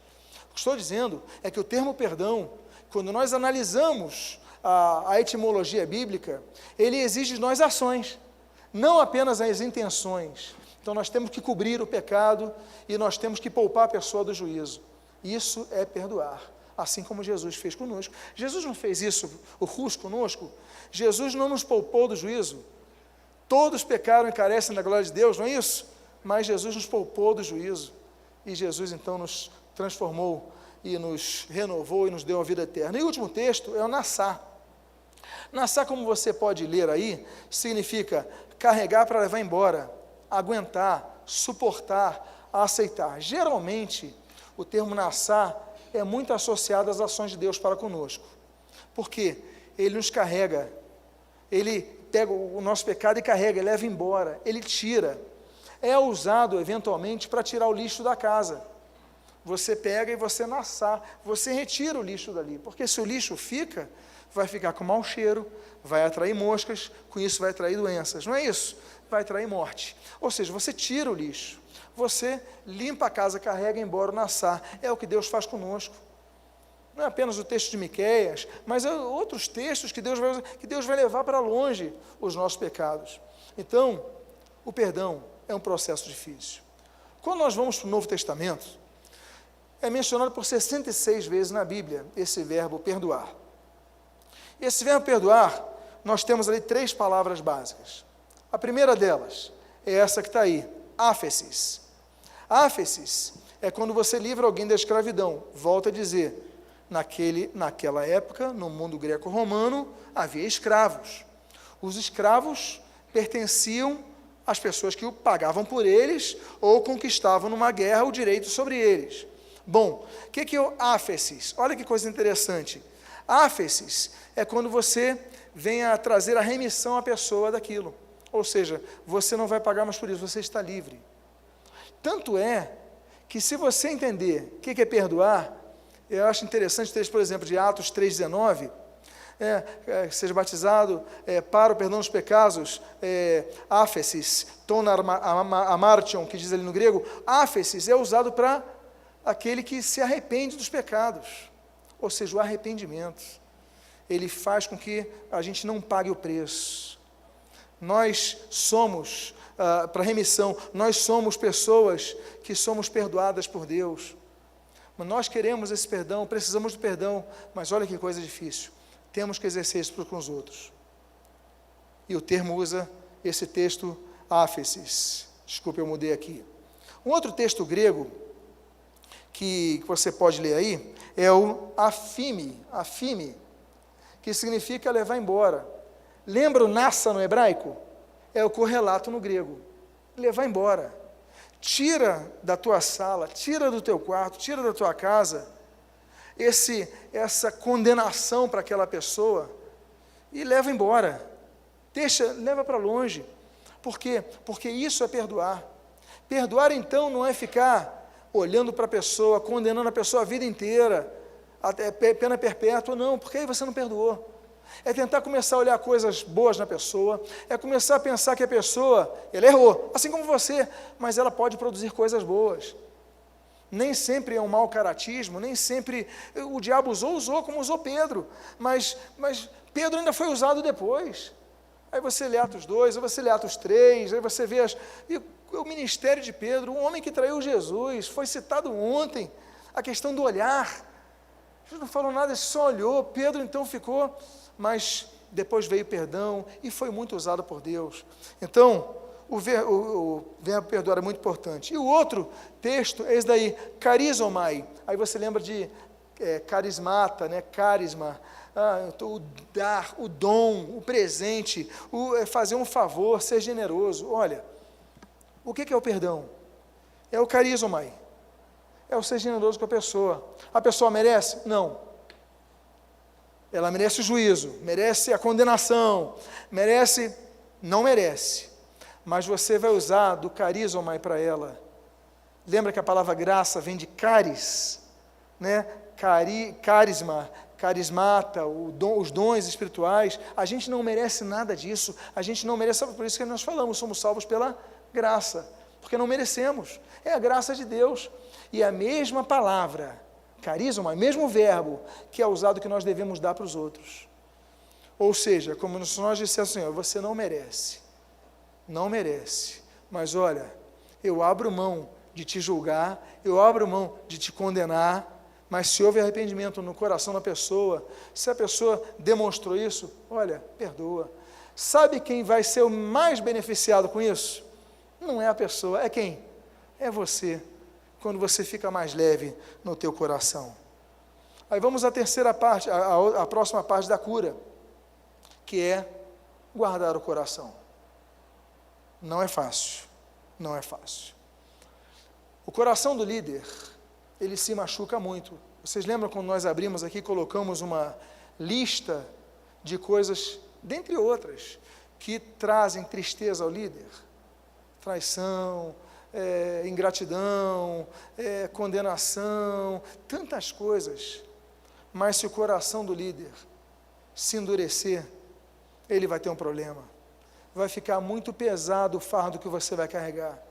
O que estou dizendo é que o termo perdão, quando nós analisamos a etimologia bíblica, ele exige de nós ações, não apenas as intenções. Então nós temos que cobrir o pecado e nós temos que poupar a pessoa do juízo. Isso é perdoar, assim como Jesus fez conosco. Jesus não fez isso, o rus conosco? Jesus não nos poupou do juízo? Todos pecaram e carecem da glória de Deus, não é isso? Mas Jesus nos poupou do juízo, e Jesus então nos transformou e nos renovou e nos deu a vida eterna. E o último texto é o nassá. Nassá, como você pode ler aí, significa carregar para levar embora, aguentar, suportar, aceitar. Geralmente, o termo nassá é muito associado às ações de Deus para conosco. Por quê? Ele nos carrega, ele pega o nosso pecado e carrega, ele leva embora, ele tira. É usado, eventualmente, para tirar o lixo da casa. Você pega e você nassá, você retira o lixo dali, porque se o lixo fica, vai ficar com mau cheiro, vai atrair moscas, com isso vai atrair doenças, não é isso? Vai atrair morte. Ou seja, você tira o lixo, você limpa a casa, carrega embora o nassá. É o que Deus faz conosco. não é apenas o texto de Miqueias, mas outros textos que Deus vai levar para longe os nossos pecados. Então, o perdão é um processo difícil. Quando nós vamos para o Novo Testamento, é mencionado por 66 vezes na Bíblia esse verbo perdoar. Esse verbo perdoar, nós temos ali 3 palavras básicas. A primeira delas é essa que está aí, áfesis. Áfesis é quando você livra alguém da escravidão. Volto a dizer, naquela época, no mundo greco-romano, havia escravos. Os escravos pertenciam às pessoas que pagavam por eles ou conquistavam numa guerra o direito sobre eles. Bom, o que é o áfesis? Olha que coisa interessante. Áfesis é quando você vem a trazer a remissão à pessoa daquilo. Ou seja, você não vai pagar mais por isso, você está livre. Tanto é que se você entender o que é perdoar, eu acho interessante o texto, por exemplo, de Atos 3,19, seja batizado para o perdão dos pecados, áfesis, ton amartion, que diz ali no grego, áfesis é usado para aquele que se arrepende dos pecados, ou seja, o arrependimento, ele faz com que a gente não pague o preço. Nós somos, para remissão, nós somos pessoas que somos perdoadas por Deus, mas nós queremos esse perdão, precisamos do perdão, mas olha que coisa difícil, temos que exercer isso com os outros. E o termo usa esse texto áfesis, desculpe, eu mudei aqui. Um outro texto grego, que você pode ler aí, é o afime, que significa levar embora. Lembra o nassa no hebraico? É o correlato no grego, levar embora. Tira da tua sala, tira do teu quarto, tira da tua casa, essa condenação para aquela pessoa, e leva embora, leva para longe. Por quê? Porque isso é perdoar. Perdoar, então, não é ficar olhando para a pessoa, condenando a pessoa a vida inteira, até pena perpétua, não, porque aí você não perdoou. É tentar começar a olhar coisas boas na pessoa, é começar a pensar que a pessoa, ela errou, assim como você, mas ela pode produzir coisas boas. Nem sempre é um mau caratismo, nem sempre o diabo usou como usou Pedro, mas Pedro ainda foi usado depois. Aí você lê Atos 2, aí você lê Atos 3, aí você vê o ministério de Pedro, um homem que traiu Jesus, foi citado ontem, a questão do olhar. Jesus não falou nada, ele só olhou, Pedro então ficou, mas depois veio perdão e foi muito usado por Deus. Então, o verbo perdoar é muito importante. E o outro texto é esse daí, carizomai. Aí você lembra de carismata, né? Carisma, o dar, o dom, o presente, fazer um favor, ser generoso. Olha, o que é o perdão? É o carizomai. É o ser generoso com a pessoa. A pessoa merece? Não. Ela merece o juízo, merece a condenação, não merece. Mas você vai usar do carizomai para ela. Lembra que a palavra graça vem de caris, né? Carisma, carismata, os dons espirituais. A gente não merece nada disso, a gente não merece, por isso que nós falamos, somos salvos pela graça, porque não merecemos, é a graça de Deus. E a mesma palavra, carisma, o mesmo verbo que é usado que nós devemos dar para os outros. Ou seja, como se nós disséssemos, Senhor, você não merece, mas olha, eu abro mão de te julgar, eu abro mão de te condenar, mas se houve arrependimento no coração da pessoa, se a pessoa demonstrou isso, olha, perdoa. Sabe quem vai ser o mais beneficiado com isso? Não é a pessoa, é quem? É você, quando você fica mais leve no teu coração. Aí vamos à terceira parte, a próxima parte da cura, que é guardar o coração. Não é fácil, não é fácil. O coração do líder, ele se machuca muito. Vocês lembram quando nós abrimos aqui, colocamos uma lista de coisas, dentre outras, que trazem tristeza ao líder? Traição, ingratidão, condenação, tantas coisas. Mas se o coração do líder se endurecer, ele vai ter um problema. Vai ficar muito pesado o fardo que você vai carregar.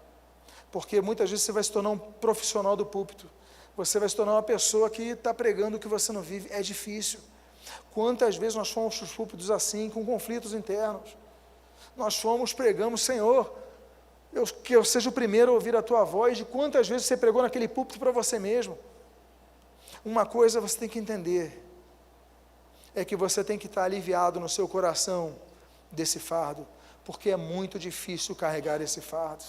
Porque muitas vezes você vai se tornar um profissional do púlpito. Você vai se tornar uma pessoa que está pregando o que você não vive. É difícil. Quantas vezes nós fomos para os púlpitos assim, com conflitos internos? Nós fomos, pregamos, Senhor, que eu seja o primeiro a ouvir a tua voz. De quantas vezes você pregou naquele púlpito para você mesmo? Uma coisa você tem que entender, é que você tem que estar aliviado no seu coração desse fardo, porque é muito difícil carregar esse fardo.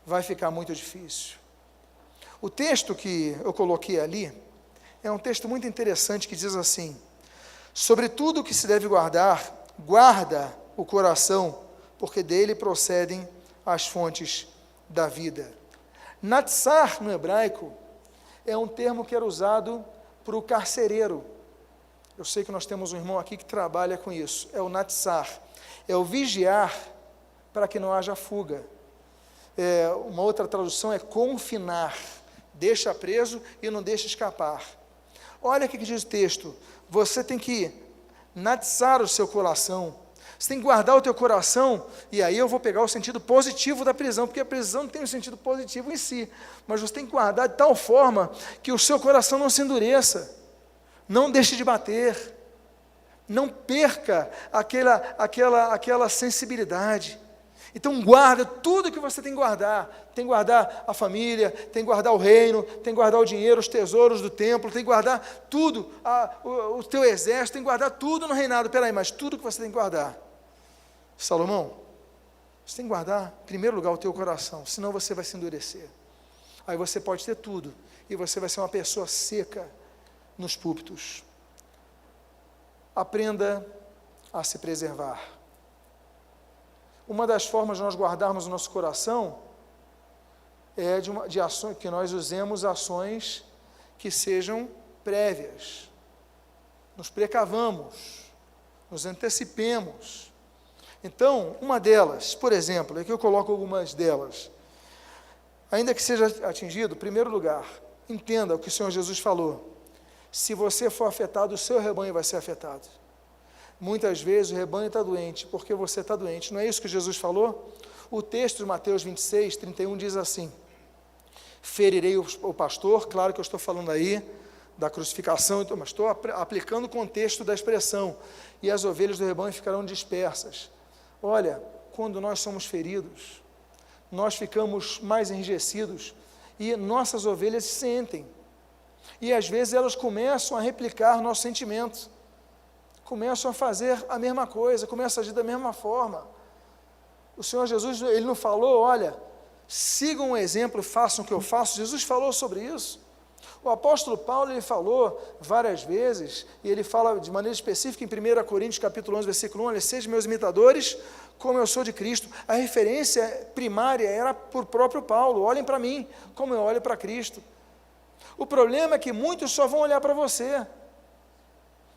Vai ficar muito difícil. O texto que eu coloquei ali é um texto muito interessante que diz assim: sobre tudo o que se deve guardar, guarda o coração, porque dele procedem as fontes da vida. Natsar, no hebraico, é um termo que era usado para o carcereiro. Eu sei que nós temos um irmão aqui que trabalha com isso. É o natsar. É o vigiar para que não haja fuga. Uma outra tradução é confinar. Deixa preso e não deixa escapar. Olha o que diz o texto. Você tem que natsar o seu coração. Você tem que guardar o teu coração, e aí eu vou pegar o sentido positivo da prisão, porque a prisão não tem um sentido positivo em si, mas você tem que guardar de tal forma que o seu coração não se endureça, não deixe de bater, não perca aquela sensibilidade. Então guarda tudo que você tem que guardar a família, tem que guardar o reino, tem que guardar o dinheiro, os tesouros do templo, tem que guardar tudo, o teu exército, tem que guardar tudo no reinado. Peraí, mas tudo que você tem que guardar, Salomão, você tem que guardar, em primeiro lugar, o teu coração, senão você vai se endurecer. Aí você pode ter tudo, e você vai ser uma pessoa seca nos púlpitos. Aprenda a se preservar. Uma das formas de nós guardarmos o nosso coração é de ações, que nós usemos ações que sejam prévias. Nos precavamos, nos antecipemos. Então, uma delas, por exemplo, aqui eu coloco algumas delas. Ainda que seja atingido, em primeiro lugar, entenda o que o Senhor Jesus falou. Se você for afetado, o seu rebanho vai ser afetado. Muitas vezes o rebanho está doente, porque você está doente. Não é isso que Jesus falou? O texto de Mateus 26, 31 diz assim: ferirei o pastor, claro que eu estou falando aí da crucificação, mas estou aplicando o contexto da expressão, e as ovelhas do rebanho ficarão dispersas. Olha, quando nós somos feridos, nós ficamos mais enrijecidos, e nossas ovelhas sentem, e às vezes elas começam a replicar nossos sentimentos, começam a fazer a mesma coisa, começam a agir da mesma forma. O Senhor Jesus, Ele não falou, olha, sigam o exemplo, façam o que eu faço. Jesus falou sobre isso. O apóstolo Paulo, ele falou várias vezes, e ele fala de maneira específica em 1 Coríntios capítulo 11, versículo 1, olha, sejam meus imitadores, como eu sou de Cristo. A referência primária era por próprio Paulo, olhem para mim, como eu olho para Cristo. O problema é que muitos só vão olhar para você.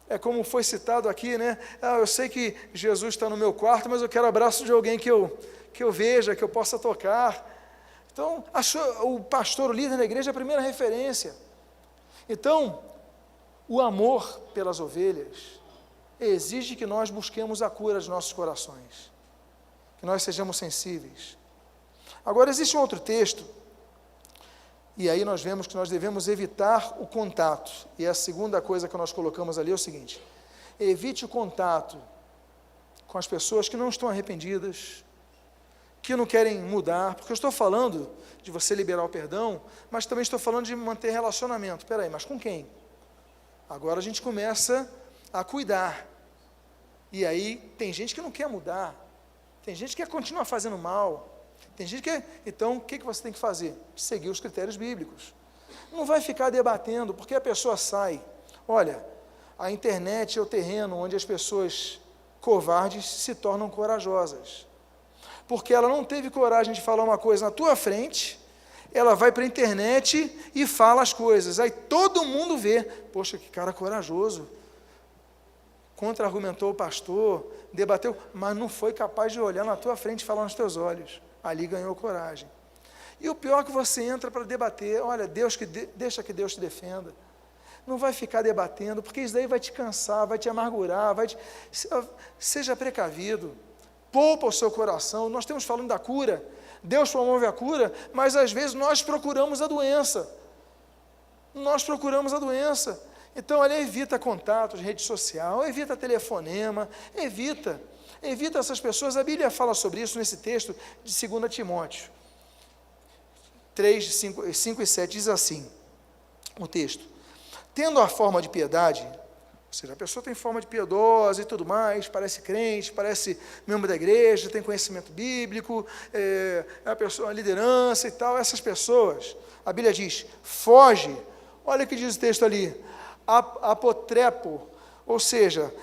É como foi citado aqui, né? Eu sei que Jesus está no meu quarto, mas eu quero abraço de alguém que eu veja, que eu possa tocar. Então, o pastor, o líder da igreja é a primeira referência. Então, o amor pelas ovelhas exige que nós busquemos a cura de nossos corações, que nós sejamos sensíveis. Agora, existe um outro texto, e aí nós vemos que nós devemos evitar o contato. E a segunda coisa que nós colocamos ali é o seguinte: evite o contato com as pessoas que não estão arrependidas, que não querem mudar, porque eu estou falando de você liberar o perdão, mas também estou falando de manter relacionamento. Espera aí, mas com quem? Agora a gente começa a cuidar. E aí tem gente que não quer mudar, tem gente que quer continuar fazendo mal, tem gente que... Então, o que você tem que fazer? Seguir os critérios bíblicos. Não vai ficar debatendo, porque a pessoa sai. Olha, a internet é o terreno onde as pessoas covardes se tornam corajosas. Porque ela não teve coragem de falar uma coisa na tua frente, ela vai para a internet e fala as coisas. Aí todo mundo vê, poxa, que cara corajoso. Contra-argumentou o pastor, debateu, mas não foi capaz de olhar na tua frente e falar nos teus olhos. Ali ganhou coragem. E o pior é que você entra para debater, olha, deixa que Deus te defenda. Não vai ficar debatendo, porque isso daí vai te cansar, vai te amargurar, seja precavido, poupa o seu coração. Nós estamos falando da cura, Deus promove a cura, mas às vezes nós procuramos a doença. nós procuramos a doença. Então, olha, evita contatos, rede social, evita telefonema, evita essas pessoas. A Bíblia fala sobre isso nesse texto de 2 Timóteo 3, 5 e 7, diz assim, o texto: tendo a forma de piedade, ou seja, a pessoa tem forma de piedosa e tudo mais, parece crente, parece membro da igreja, tem conhecimento bíblico, é a pessoa, a liderança e tal, essas pessoas, a Bíblia diz, foge, olha o que diz o texto ali, apotrepo, ou seja,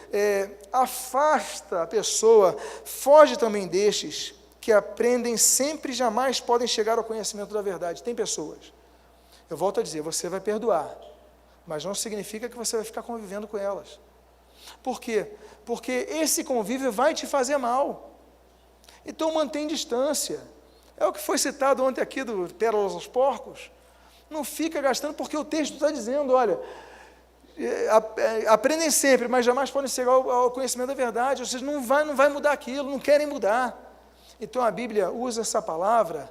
afasta a pessoa, foge também destes, que aprendem sempre e jamais podem chegar ao conhecimento da verdade. Tem pessoas, eu volto a dizer, você vai perdoar, mas não significa que você vai ficar convivendo com elas. Por quê? Porque esse convívio vai te fazer mal. Então mantém distância. É o que foi citado ontem aqui do Pérolas aos Porcos. Não fica gastando, porque o texto está dizendo, olha, aprendem sempre, mas jamais podem chegar ao conhecimento da verdade. Ou seja, não vai mudar aquilo, não querem mudar. Então a Bíblia usa essa palavra,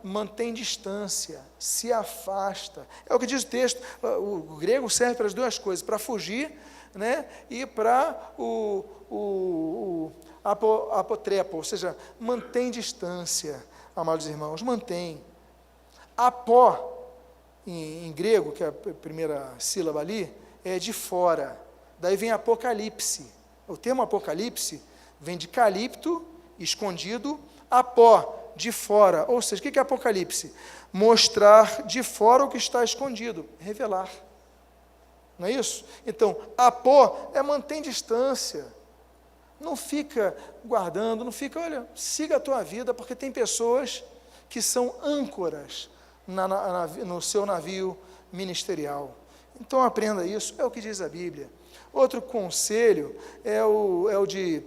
mantém distância, se afasta. É o que diz o texto. O grego serve para as duas coisas, para fugir, né, e para o apotrepo, ou seja, mantém distância, amados irmãos, mantém. Apó, em grego, que é a primeira sílaba ali, é de fora. Daí vem apocalipse. O termo apocalipse vem de calipto, escondido, apó, de fora. Ou seja, o que é apocalipse? Mostrar de fora o que está escondido, revelar. Não é isso? Então, apó é mantém distância. Não fica guardando, não fica, olha, siga a tua vida, porque tem pessoas que são âncoras no seu navio ministerial. Então aprenda isso, é o que diz a Bíblia. Outro conselho é o de,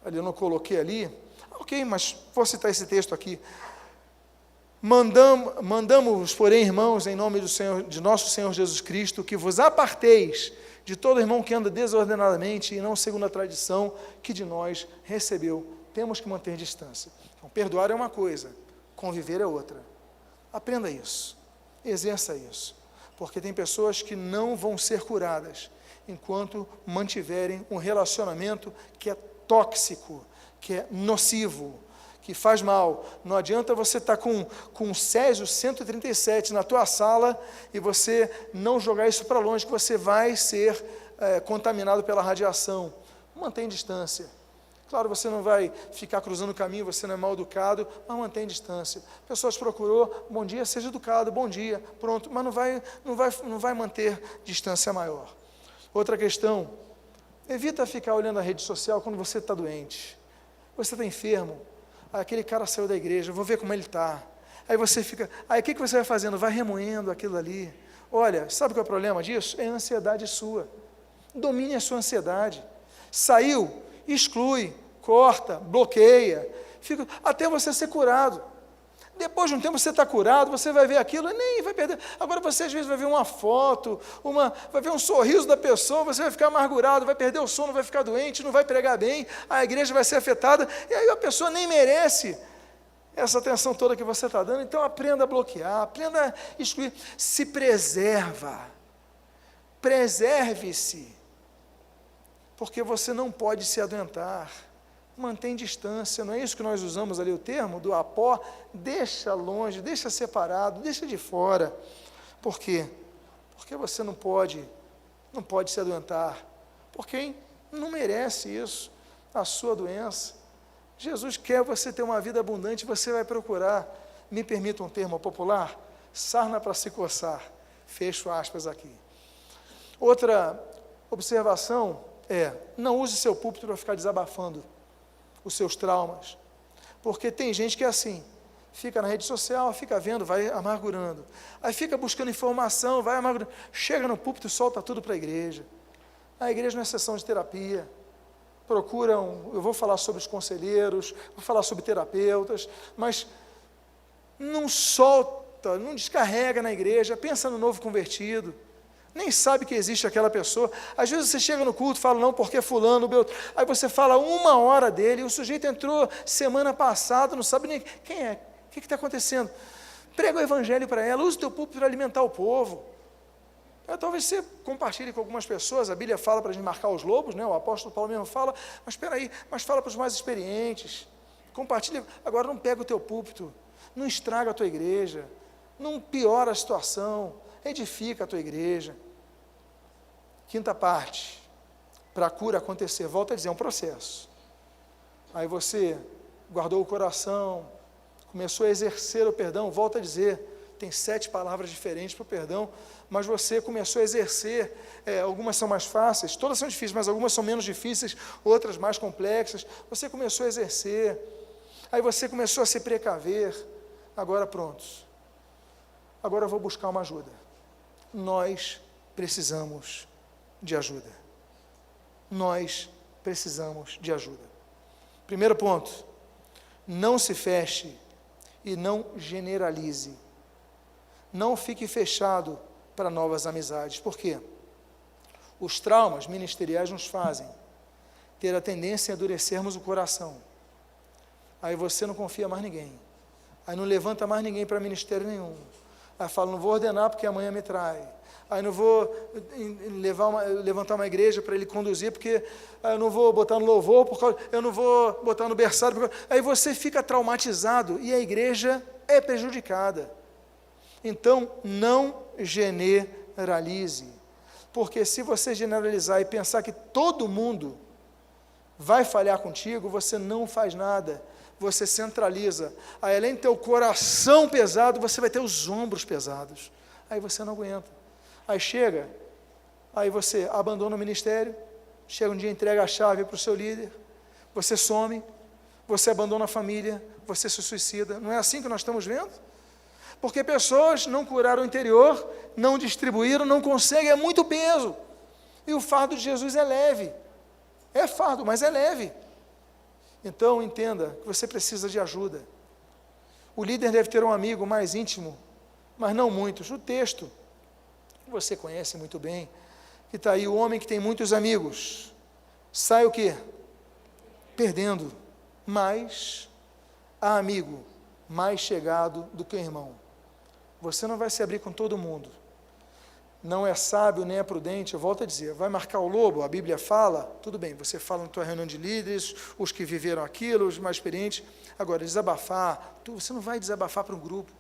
ali eu não coloquei ali, ok, mas vou citar esse texto aqui. Mandamos, porém, irmãos, em nome de nosso Senhor Jesus Cristo, que vos aparteis de todo irmão que anda desordenadamente e não segundo a tradição que de nós recebeu. Temos que manter distância. Então, perdoar é uma coisa, conviver é outra. Aprenda isso, exerça isso, porque tem pessoas que não vão ser curadas enquanto mantiverem um relacionamento que é tóxico, que é nocivo, que faz mal. Não adianta você estar com o Césio 137 na tua sala e você não jogar isso para longe, que você vai ser contaminado pela radiação. Mantém distância. Claro, você não vai ficar cruzando o caminho, você não é mal educado, mas mantém distância. A pessoa te procurou, bom dia, seja educado, bom dia, pronto, mas não vai manter distância maior. Outra questão, evita ficar olhando a rede social quando você está doente. Você está enfermo, aquele cara saiu da igreja, vou ver como ele está. Aí você fica, aí o que você vai fazendo? Vai remoendo aquilo ali. Olha, sabe qual é o problema disso? É a ansiedade sua. Domine a sua ansiedade. Saiu, exclui, corta, bloqueia, até você ser curado. Depois de um tempo você está curado, você vai ver aquilo e nem vai perder. Agora você às vezes vai ver uma foto, vai ver um sorriso da pessoa, você vai ficar amargurado, vai perder o sono, vai ficar doente, não vai pregar bem, a igreja vai ser afetada, e aí a pessoa nem merece essa atenção toda que você está dando. Então aprenda a bloquear, aprenda a excluir, se preserva, preserve-se, porque você não pode se adoentar. Mantém distância, não é isso que nós usamos ali o termo do apó? Deixa longe, deixa separado, deixa de fora. Por quê? Porque você não pode se adoentar. Porque não merece isso, a sua doença. Jesus quer você ter uma vida abundante, você vai procurar, me permita um termo popular, sarna para se coçar. Fecho aspas aqui. Outra observação não use seu púlpito para ficar desabafando os seus traumas, porque tem gente que é assim, fica na rede social, fica vendo, vai amargurando, aí fica buscando informação, vai amargurando, chega no púlpito e solta tudo para a igreja não é sessão de terapia, eu vou falar sobre os conselheiros, vou falar sobre terapeutas, mas não solta, não descarrega na igreja, pensa no novo convertido, nem sabe que existe aquela pessoa. Às vezes você chega no culto e fala, não, porque fulano, aí você fala 1 hora dele, e o sujeito entrou semana passada, não sabe nem quem é, o que está acontecendo. Prega o evangelho para ela, use o teu púlpito para alimentar o povo. Talvez você compartilhe com algumas pessoas, a Bíblia fala para a gente marcar os lobos, né? O apóstolo Paulo mesmo fala, mas espera aí, mas fala para os mais experientes, compartilha, agora não pega o teu púlpito, não estraga a tua igreja, não piora a situação, edifica a tua igreja. Quinta parte, para a cura acontecer, volta a dizer, é um processo. Aí você guardou o coração, começou a exercer o perdão, volta a dizer, tem 7 palavras diferentes para o perdão, mas você começou a exercer, algumas são mais fáceis, todas são difíceis, mas algumas são menos difíceis, outras mais complexas, você começou a exercer, aí você começou a se precaver, agora prontos, agora eu vou buscar uma ajuda. Nós precisamos de ajuda. Nós precisamos de ajuda. Primeiro ponto, não se feche e não generalize. Não fique fechado para novas amizades. Por quê? Os traumas ministeriais nos fazem ter a tendência a endurecermos o coração. Aí você não confia mais em ninguém. Aí não levanta mais ninguém para ministério nenhum. Aí fala, não vou ordenar porque amanhã me trai. Aí não vou levantar uma igreja para ele conduzir, porque eu não vou botar no louvor, eu não vou botar no berçário. Aí você fica traumatizado e a igreja é prejudicada. Então, não generalize, porque se você generalizar e pensar que todo mundo vai falhar contigo, você não faz nada, você centraliza. Aí, além de ter o coração pesado, você vai ter os ombros pesados, aí você não aguenta. Aí chega, aí você abandona o ministério, chega um dia, entrega a chave para o seu líder, você some, você abandona a família, você se suicida. Não é assim que nós estamos vendo? Porque pessoas não curaram o interior, não distribuíram, não conseguem, é muito peso. E o fardo de Jesus é leve. É fardo, mas é leve. Então, entenda que você precisa de ajuda. O líder deve ter um amigo mais íntimo, mas não muitos. O texto, que você conhece muito bem, que está aí, o homem que tem muitos amigos, sai o quê? Perdendo. Mas há amigo mais chegado do que o irmão. Você não vai se abrir com todo mundo. Não é sábio nem é prudente, eu volto a dizer, vai marcar o lobo, a Bíblia fala, tudo bem, você fala na tua reunião de líderes, os que viveram aquilo, os mais experientes. Agora, desabafar, você não vai desabafar para um grupo.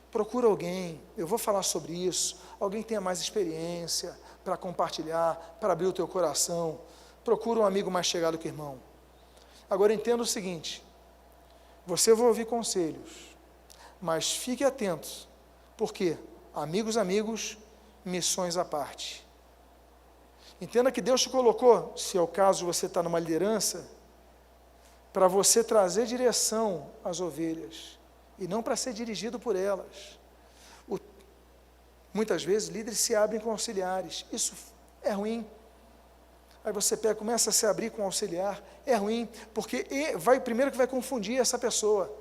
Procura alguém, eu vou falar sobre isso, alguém que tenha mais experiência para compartilhar, para abrir o teu coração. Procura um amigo mais chegado que o irmão. Agora, entenda o seguinte, você vai ouvir conselhos, mas fique atento, porque amigos, missões à parte. Entenda que Deus te colocou, se é o caso você está numa liderança, para você trazer direção às ovelhas, e não para ser dirigido por elas. Muitas vezes líderes se abrem com auxiliares, isso é ruim. Aí você começa a se abrir com auxiliar, é ruim, porque primeiro que vai confundir essa pessoa.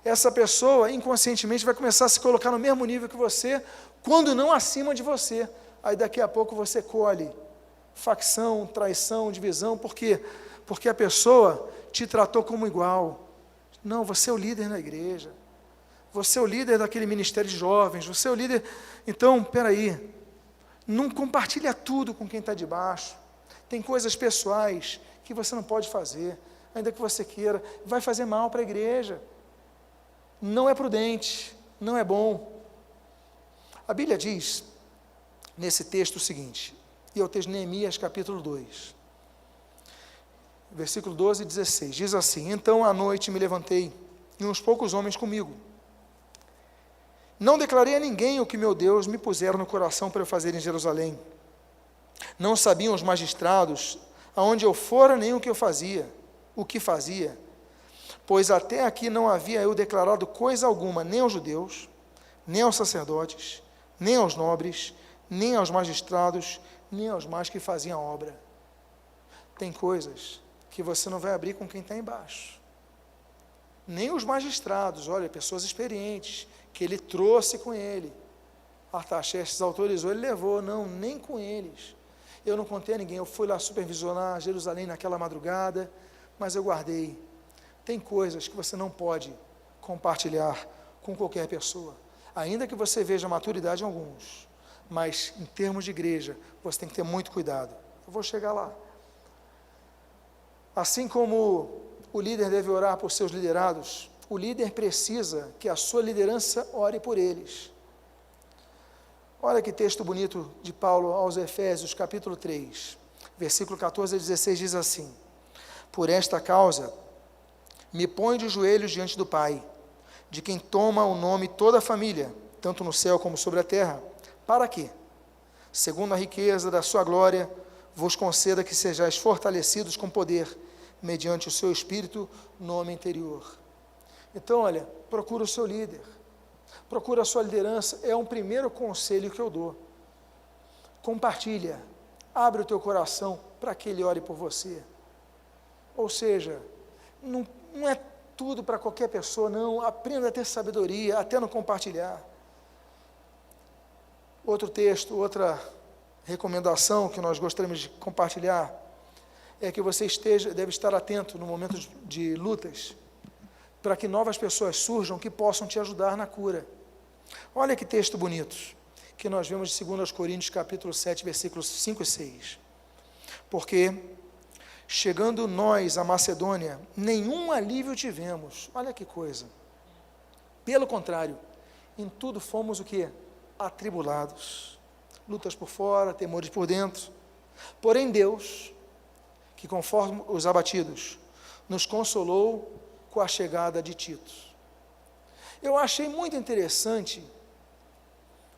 Essa pessoa, inconscientemente, vai começar a se colocar no mesmo nível que você, quando não acima de você. Aí daqui a pouco você colhe facção, traição, divisão. Por quê? Porque a pessoa te tratou como igual. Não, você é o líder na igreja. Você é o líder daquele ministério de jovens. Você é o líder. Então, peraí. Não compartilha tudo com quem está de baixo. Tem coisas pessoais que você não pode fazer, ainda que você queira. Vai fazer mal para a igreja. Não é prudente, não é bom. A Bíblia diz, nesse texto o seguinte, e é o texto de Neemias, capítulo 2, versículo 12 e 16, diz assim, então à noite me levantei, e uns poucos homens comigo. Não declarei a ninguém o que meu Deus me pusera no coração para eu fazer em Jerusalém. Não sabiam os magistrados aonde eu fora nem o que fazia, pois até aqui não havia eu declarado coisa alguma, nem aos judeus, nem aos sacerdotes, nem aos nobres, nem aos magistrados, nem aos mais que faziam a obra. Tem coisas que você não vai abrir com quem está embaixo. Nem os magistrados, olha, pessoas experientes, que ele trouxe com ele. Artaxerxes autorizou, ele levou, não, nem com eles. Eu não contei a ninguém, eu fui lá supervisionar Jerusalém naquela madrugada, mas eu guardei. Tem coisas que você não pode compartilhar com qualquer pessoa, ainda que você veja maturidade em alguns, mas em termos de igreja, você tem que ter muito cuidado. Eu vou chegar lá. Assim como o líder deve orar por seus liderados, o líder precisa que a sua liderança ore por eles. Olha que texto bonito de Paulo aos Efésios, capítulo 3, versículo 14 a 16, diz assim: por esta causa, me ponho de joelhos diante do Pai, de quem toma o nome toda a família, tanto no céu como sobre a terra, para que, segundo a riqueza da sua glória, vos conceda que sejais fortalecidos com poder, mediante o seu Espírito no homem interior. Então, olha, procura o seu líder, procura a sua liderança, é um primeiro conselho que eu dou. Compartilha, abre o teu coração para que ele ore por você. Ou seja, não é tudo para qualquer pessoa, não, aprenda a ter sabedoria, até no compartilhar. Outro texto, outra recomendação que nós gostaríamos de compartilhar, é que você deve estar atento no momento de lutas, para que novas pessoas surjam que possam te ajudar na cura. Olha que texto bonito, que nós vemos de 2 Coríntios, capítulo 7, versículos 5 e 6. Porque, chegando nós à Macedônia, nenhum alívio tivemos. Olha que coisa. Pelo contrário, em tudo fomos o quê? Atribulados. Lutas por fora, temores por dentro. Porém Deus, que conforme os abatidos, nos consolou com a chegada de Tito. Eu achei muito interessante,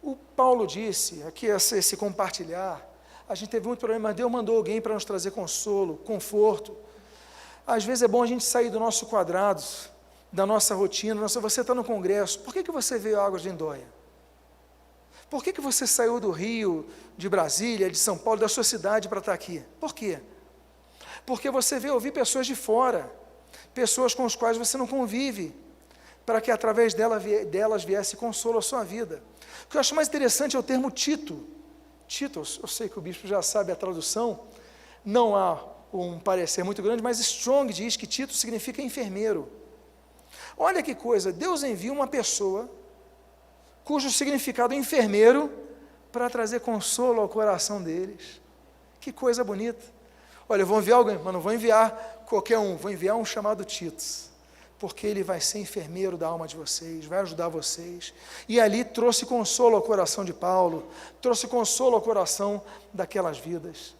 o Paulo disse, aqui esse compartilhar, a gente teve muito problema, mas Deus mandou alguém para nos trazer consolo, conforto. Às vezes é bom a gente sair do nosso quadrado, da nossa rotina. Você está no congresso, por que você veio a Águas de Lindóia? Por que você saiu do Rio, de Brasília, de São Paulo, da sua cidade para estar aqui? Por quê? Porque você veio ouvir pessoas de fora, pessoas com as quais você não convive, para que através delas viesse consolo à sua vida. O que eu acho mais interessante é o termo Tito. Tito, eu sei que o bispo já sabe a tradução, não há um parecer muito grande, mas Strong diz que Tito significa enfermeiro. Olha que coisa, Deus envia uma pessoa, cujo significado é enfermeiro, para trazer consolo ao coração deles. Que coisa bonita. Olha, eu vou enviar alguém, mas não vou enviar qualquer um, vou enviar um chamado Tito, porque ele vai ser enfermeiro da alma de vocês, vai ajudar vocês. E ali trouxe consolo ao coração de Paulo, trouxe consolo ao coração daquelas vidas.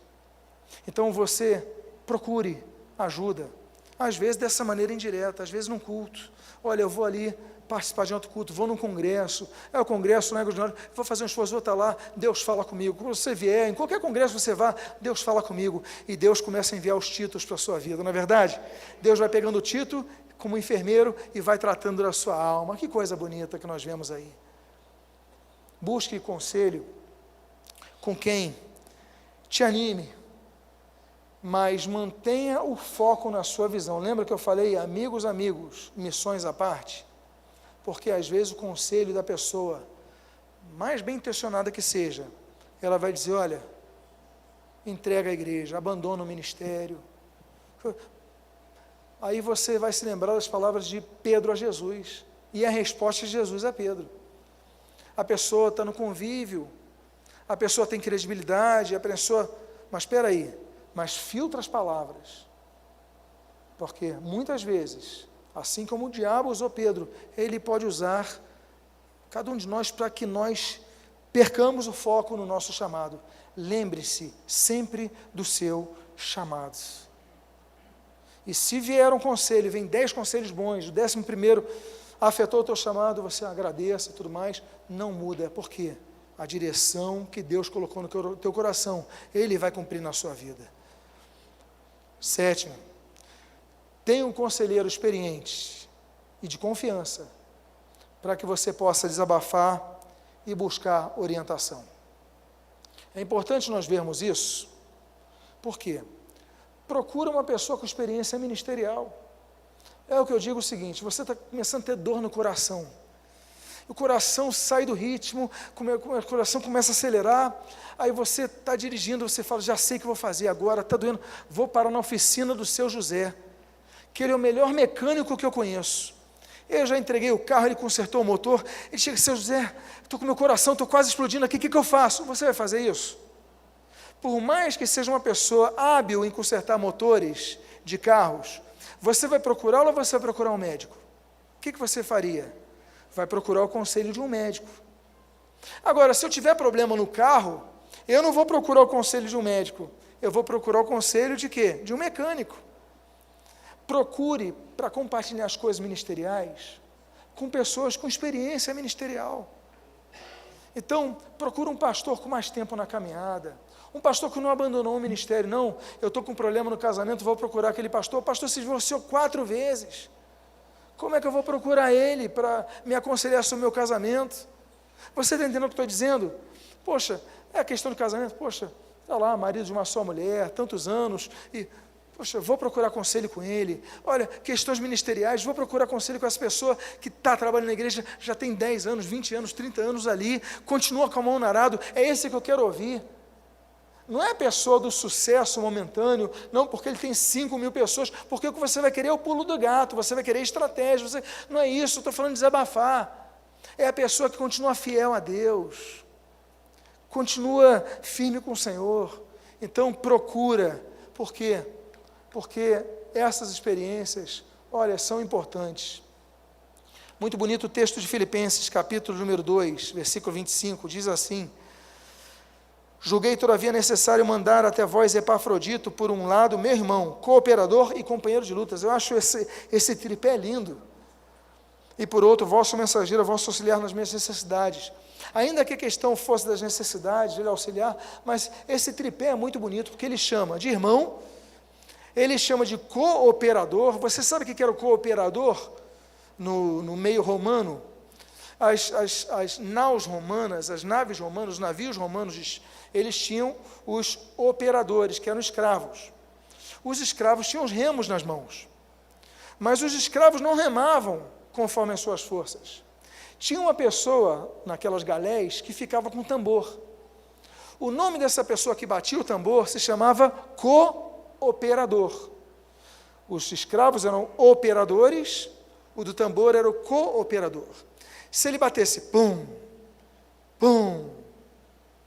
Então você procure ajuda, às vezes dessa maneira indireta, às vezes num culto. Olha, eu vou ali participar de outro culto, vou num congresso, o congresso, não é, vou fazer um esforço, vou estar lá, Deus fala comigo. Quando você vier, em qualquer congresso você vá, Deus fala comigo, e Deus começa a enviar os títulos para a sua vida, não é verdade? Deus vai pegando o título como enfermeiro e vai tratando da sua alma. Que coisa bonita que nós vemos aí. Busque conselho com quem te anime, mas mantenha o foco na sua visão. Lembra que eu falei, amigos, missões à parte? Porque às vezes o conselho da pessoa, mais bem intencionada que seja, ela vai dizer, olha, entrega a igreja, abandona o ministério. Aí você vai se lembrar das palavras de Pedro a Jesus, e a resposta de Jesus a Pedro. A pessoa está no convívio, a pessoa tem credibilidade, a pessoa, mas espera aí, mas filtra as palavras, porque muitas vezes, assim como o diabo usou Pedro, ele pode usar cada um de nós para que nós percamos o foco no nosso chamado. Lembre-se sempre do seu chamado. E se vier um conselho, vem 10 conselhos bons, o 11º afetou o teu chamado, você agradeça e tudo mais, não muda. Por quê? A direção que Deus colocou no teu coração, Ele vai cumprir na sua vida. 7º, tenha um conselheiro experiente e de confiança, para que você possa desabafar e buscar orientação. É importante nós vermos isso, por quê? Procura uma pessoa com experiência ministerial. É o que eu digo o seguinte, você está começando a ter dor no coração, o coração sai do ritmo, o coração começa a acelerar, aí você está dirigindo, você fala, já sei o que vou fazer agora, está doendo, vou parar na oficina do seu José, que ele é o melhor mecânico que eu conheço, Eu já entreguei o carro, ele consertou o motor. Ele chega, seu José, estou com meu coração, estou quase explodindo aqui, o que eu faço? Você vai fazer isso? Por mais que seja uma pessoa hábil em consertar motores de carros, você vai procurá-lo ou você vai procurar um médico? O que você faria? Vai procurar o conselho de um médico. Agora, se eu tiver problema no carro, eu não vou procurar o conselho de um médico, eu vou procurar o conselho de quê? De um mecânico. Procure para compartilhar as coisas ministeriais com pessoas com experiência ministerial. Então, procure um pastor com mais tempo na caminhada, um pastor que não abandonou o ministério. Não, eu estou com um problema no casamento, vou procurar aquele pastor. O pastor se divorciou 4 vezes. Como é que eu vou procurar ele para me aconselhar sobre o meu casamento? Você está entendendo o que eu estou dizendo? Poxa, é a questão do casamento. Poxa, está lá, marido de uma só mulher, tantos anos, e, poxa, vou procurar conselho com ele. Olha, questões ministeriais, vou procurar conselho com essa pessoa que está trabalhando na igreja, já tem 10 anos, 20 anos, 30 anos ali, continua com a mão no arado, é esse que eu quero ouvir. Não é a pessoa do sucesso momentâneo, não porque ele tem 5.000 pessoas, porque o que você vai querer é o pulo do gato, você vai querer estratégia, não é isso, estou falando de desabafar. É a pessoa que continua fiel a Deus, continua firme com o Senhor. Então procura, por quê? Porque essas experiências, olha, são importantes. Muito bonito o texto de Filipenses, capítulo número 2, versículo 25, diz assim: julguei todavia necessário mandar até vós Epafrodito, por um lado, meu irmão, cooperador e companheiro de lutas. Eu acho esse tripé lindo. E por outro, vosso mensageiro, vosso auxiliar nas minhas necessidades. Ainda que a questão fosse das necessidades, ele auxiliar, mas esse tripé é muito bonito, porque ele chama de irmão, ele chama de cooperador. Você sabe o que era o cooperador no meio romano? As naus romanas, as naves romanas, os navios romanos, eles tinham os operadores, que eram escravos. Os escravos tinham os remos nas mãos, mas os escravos não remavam conforme as suas forças. Tinha uma pessoa naquelas galés que ficava com um tambor. O nome dessa pessoa que batia o tambor se chamava cooperador. Os escravos eram operadores, o do tambor era o cooperador. Se ele batesse pum, pum,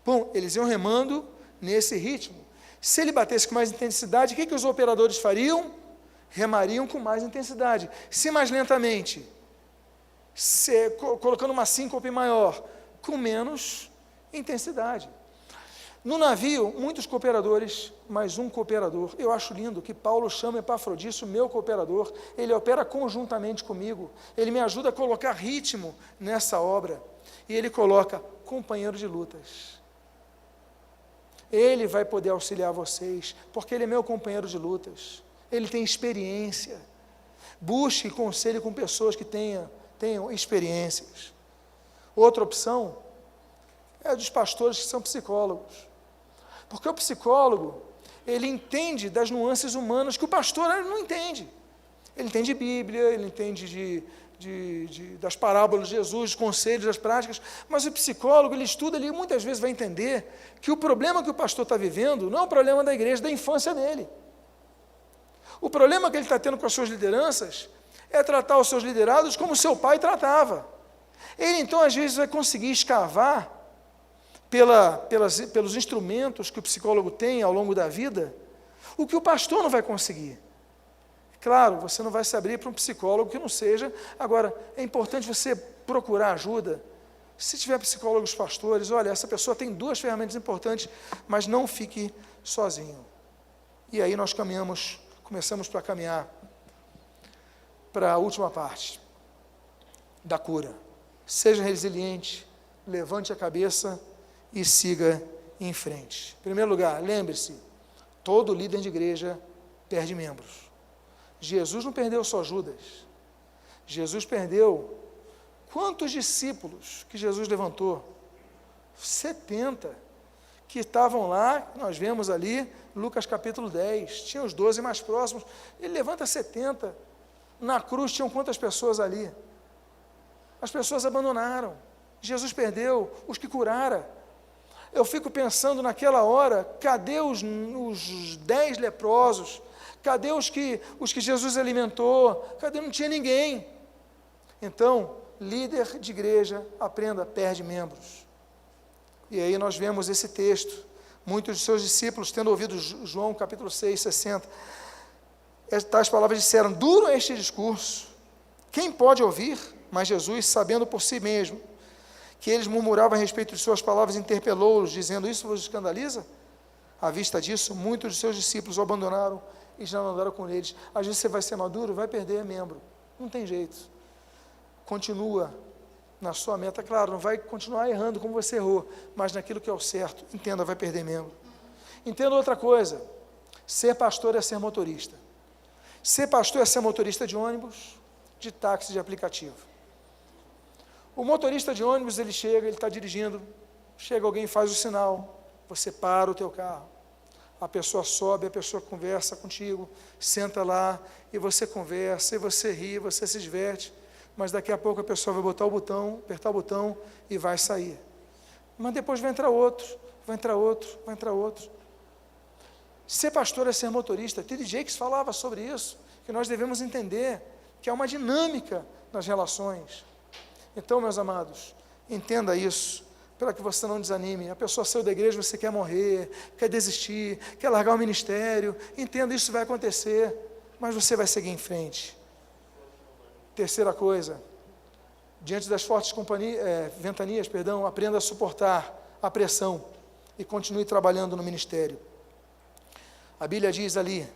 pum, eles iam remando nesse ritmo. Se ele batesse com mais intensidade, o que os operadores fariam? Remariam com mais intensidade. Se mais lentamente, colocando uma síncope maior, com menos intensidade. No navio, muitos cooperadores, mais um cooperador. Eu acho lindo que Paulo chama Epafrodito, meu cooperador. Ele opera conjuntamente comigo. Ele me ajuda a colocar ritmo nessa obra. E ele coloca companheiro de lutas. Ele vai poder auxiliar vocês, porque ele é meu companheiro de lutas. Ele tem experiência. Busque conselho com pessoas que tenham experiências. Outra opção é a dos pastores que são psicólogos. Porque o psicólogo, ele entende das nuances humanas que o pastor não entende. Ele entende Bíblia, ele entende das parábolas de Jesus, dos conselhos, das práticas, mas o psicólogo, ele estuda, ele muitas vezes vai entender que o problema que o pastor está vivendo não é o problema da igreja, da infância dele. O problema que ele está tendo com as suas lideranças é tratar os seus liderados como seu pai tratava. Ele, então, às vezes vai conseguir escavar pelos instrumentos que o psicólogo tem ao longo da vida, o que o pastor não vai conseguir. Claro, você não vai se abrir para um psicólogo que não seja. Agora, é importante você procurar ajuda. Se tiver psicólogos pastores, olha, essa pessoa tem 2 ferramentas importantes, mas não fique sozinho. E aí nós começamos para caminhar para a última parte da cura. Seja resiliente, levante a cabeça e siga em frente. Em primeiro lugar, lembre-se, todo líder de igreja perde membros. Jesus não perdeu só Judas. Jesus perdeu quantos discípulos que Jesus levantou? 70 que estavam lá, nós vemos ali, Lucas capítulo 10, tinha os 12 mais próximos, ele levanta 70, na cruz tinham quantas pessoas ali? As pessoas abandonaram, Jesus perdeu os que curara. Eu fico pensando naquela hora, cadê os 10 leprosos? Cadê os que Jesus alimentou? Cadê? Não tinha ninguém. Então, líder de igreja, aprenda, perde membros. E aí nós vemos esse texto, muitos de seus discípulos, tendo ouvido João capítulo 6, 60, tais palavras disseram: duro é este discurso, quem pode ouvir? Mas Jesus, sabendo por si mesmo que eles murmuravam a respeito de suas palavras, interpelou-os, dizendo: isso vos escandaliza? À vista disso, muitos de seus discípulos o abandonaram e já não andaram com eles. Às vezes você vai ser maduro, vai perder membro, não tem jeito. Continua na sua meta, claro, não vai continuar errando como você errou, mas naquilo que é o certo, entenda, vai perder membro. Entenda outra coisa, ser pastor é ser motorista. Ser pastor é ser motorista de ônibus, de táxi, de aplicativo. O motorista de ônibus, ele chega, ele está dirigindo, chega alguém, faz o sinal, você para o teu carro, a pessoa sobe, a pessoa conversa contigo, senta lá, e você conversa, e você ri, você se diverte, mas daqui a pouco a pessoa vai botar o botão, apertar o botão e vai sair. Mas depois vai entrar outro, vai entrar outro, vai entrar outro. Ser pastor é ser motorista. T.D. Jakes falava sobre isso, que nós devemos entender que há uma dinâmica nas relações. Então, meus amados, entenda isso, para que você não desanime. A pessoa saiu da igreja, você quer morrer, quer desistir, quer largar o ministério. Entenda, isso vai acontecer, mas você vai seguir em frente. Terceira coisa, diante das fortes ventanias, aprenda a suportar a pressão e continue trabalhando no ministério. A Bíblia diz ali: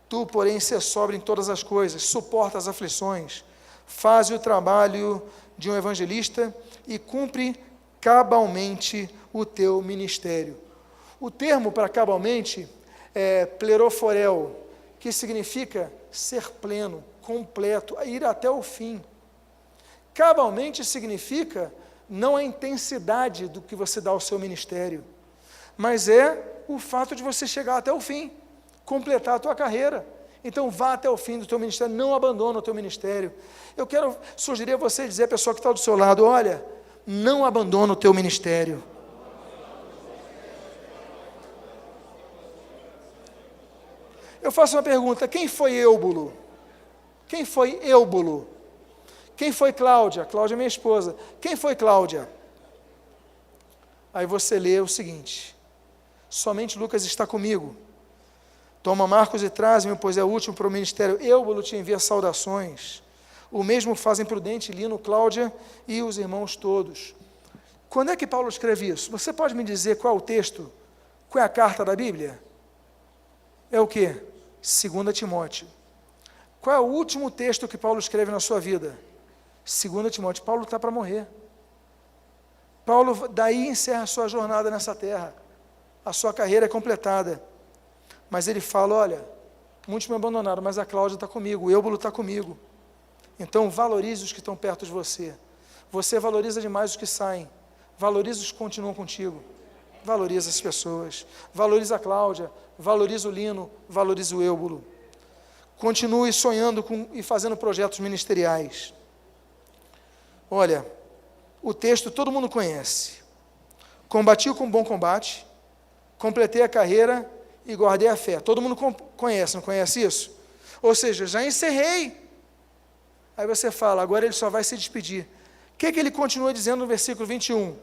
tu, porém, se sóbrio em todas as coisas, suporta as aflições, faz o trabalho de um evangelista e cumpre cabalmente o teu ministério. O termo para cabalmente é pleroforel, que significa ser pleno, completo, ir até o fim. Cabalmente significa não a intensidade do que você dá ao seu ministério, mas é o fato de você chegar até o fim, completar a tua carreira. Então vá até o fim do teu ministério, não abandona o teu ministério. Eu quero sugerir a você dizer à pessoa que está do seu lado: olha, não abandona o teu ministério. Eu faço uma pergunta: quem foi Eubulo? Quem foi Eubulo? Quem foi Cláudia? Cláudia é minha esposa. Quem foi Cláudia? Aí você lê o seguinte: somente Lucas está comigo. Toma Marcos e traz-me, pois é o último para o ministério. Eubulo te envia saudações. O mesmo fazem Prudente, Lino, Cláudia e os irmãos todos. Quando é que Paulo escreve isso? Você pode me dizer qual é o texto? Qual é a carta da Bíblia? É o quê? 2 Timóteo. Qual é o último texto que Paulo escreve na sua vida? 2 Timóteo. Paulo está para morrer. Paulo daí encerra a sua jornada nessa terra. A sua carreira é completada. Mas ele fala: olha, muitos me abandonaram, mas a Cláudia está comigo, o Eubulo está comigo. Então valorize os que estão perto de você. Você valoriza demais os que saem. Valorize os que continuam contigo. Valorize as pessoas. Valorize a Cláudia, valorize o Lino, valorize o Eubulo. Continue sonhando e fazendo projetos ministeriais. Olha, o texto todo mundo conhece. Combati com bom combate, completei a carreira e guardei a fé. Todo mundo conhece, não conhece isso? Ou seja, já encerrei. Aí você fala: agora ele só vai se despedir. O que ele continua dizendo no versículo 21?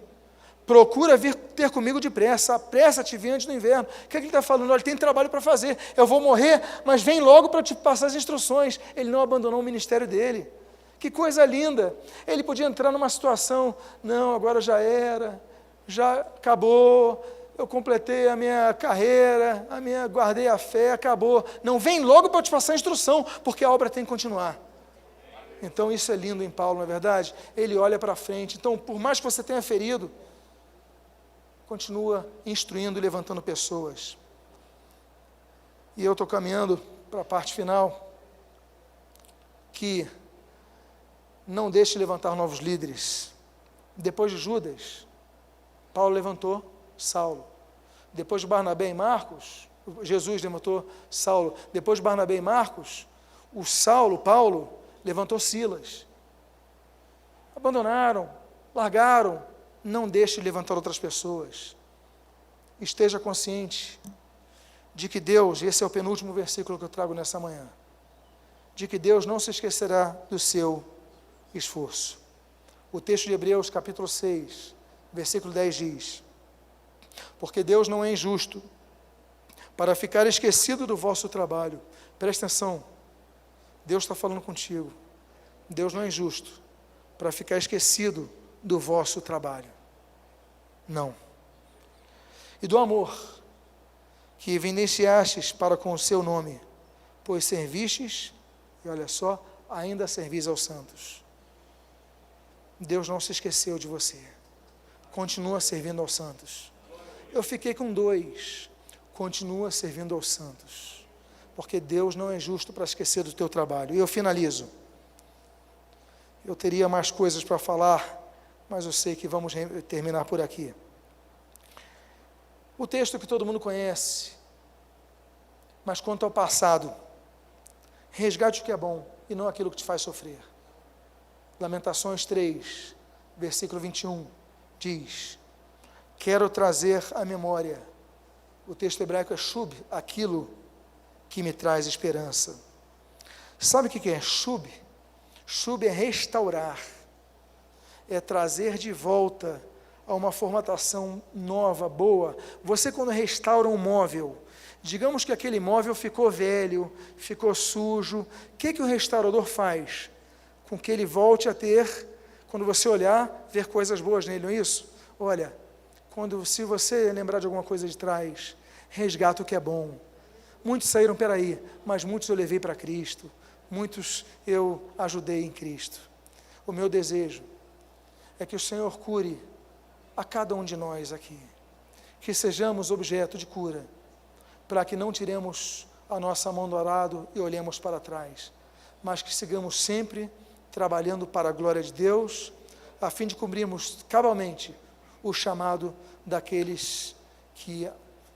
Procura vir ter comigo depressa, apressa-te vir antes do inverno. O que ele está falando? Olha, tem trabalho para fazer, eu vou morrer, mas vem logo para te passar as instruções. Ele não abandonou o ministério dele. Que coisa linda. Ele podia entrar numa situação: não, agora já era, já acabou, eu completei a minha carreira, guardei a fé, acabou. Não, vem logo para te passar a instrução, porque a obra tem que continuar. Então isso é lindo em Paulo, não é verdade? Ele olha para frente. Então, por mais que você tenha ferido, continua instruindo e levantando pessoas. E eu estou caminhando para a parte final, que não deixe levantar novos líderes. Depois de Judas, Paulo levantou Saulo. Depois de Barnabé e Marcos, Jesus levantou Saulo. Depois de Barnabé e Marcos, Paulo, levantou Silas. Abandonaram, largaram. Não deixe de levantar outras pessoas. Esteja consciente de que Deus, esse é o penúltimo versículo que eu trago nessa manhã, de que Deus não se esquecerá do seu esforço. O texto de Hebreus, capítulo 6, versículo 10 diz: porque Deus não é injusto para ficar esquecido do vosso trabalho. Presta atenção, Deus está falando contigo. Deus não é injusto para ficar esquecido do vosso trabalho. Não. E do amor que evidenciastes para com o seu nome, pois servistes, e olha só, ainda servis aos santos. Deus não se esqueceu de você. Continua servindo aos santos. Eu fiquei com 2. Continua servindo aos santos. Porque Deus não é justo para esquecer do teu trabalho. E eu finalizo. Eu teria mais coisas para falar, mas eu sei que vamos terminar por aqui. O texto que todo mundo conhece, mas quanto ao passado, resgate o que é bom e não aquilo que te faz sofrer. Lamentações 3, versículo 21, diz: quero trazer à memória, o texto hebraico é shub, aquilo que me traz esperança. Sabe o que é shub? Shub é restaurar, é trazer de volta a uma formatação nova, boa. Você, quando restaura um móvel, digamos que aquele móvel ficou velho, ficou sujo, o que o restaurador faz? Com que ele volte a ter, quando você olhar, ver coisas boas nele, não é isso? Olha, se você lembrar de alguma coisa de trás, resgata o que é bom. Muitos saíram, peraí, mas muitos eu levei para Cristo, muitos eu ajudei em Cristo. O meu desejo é que o Senhor cure a cada um de nós aqui, que sejamos objeto de cura, para que não tiremos a nossa mão do arado e olhemos para trás, mas que sigamos sempre trabalhando para a glória de Deus, a fim de cumprirmos cabalmente o chamado daqueles que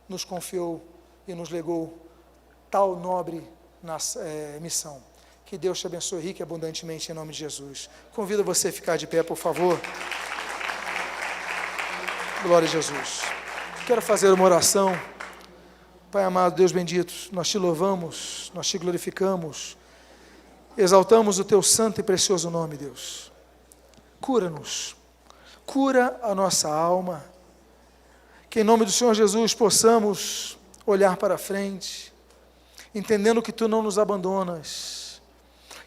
nos confiou e nos legou tal nobre missão. Que Deus te abençoe rica e abundantemente em nome de Jesus. Convido você a ficar de pé, por favor. Glória a Jesus. Quero fazer uma oração. Pai amado, Deus bendito, nós te louvamos, nós te glorificamos, exaltamos o teu santo e precioso nome, Deus. Cura-nos, cura a nossa alma, que em nome do Senhor Jesus possamos olhar para frente, entendendo que tu não nos abandonas,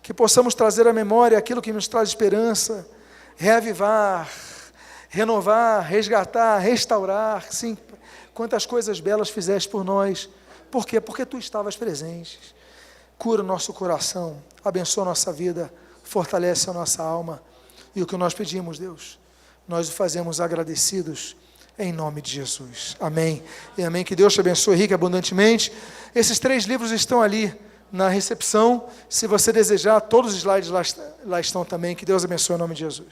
que possamos trazer à memória aquilo que nos traz esperança, reavivar, renovar, resgatar, restaurar. Sim, quantas coisas belas fizeste por nós. Por quê? Porque tu estavas presente. Cura o nosso coração, abençoa a nossa vida, fortalece a nossa alma. E o que nós pedimos, Deus, nós o fazemos agradecidos em nome de Jesus. Amém e amém. Que Deus te abençoe rica e abundantemente. Esses 3 livros estão ali na recepção. Se você desejar, todos os slides lá estão também. Que Deus abençoe em nome de Jesus.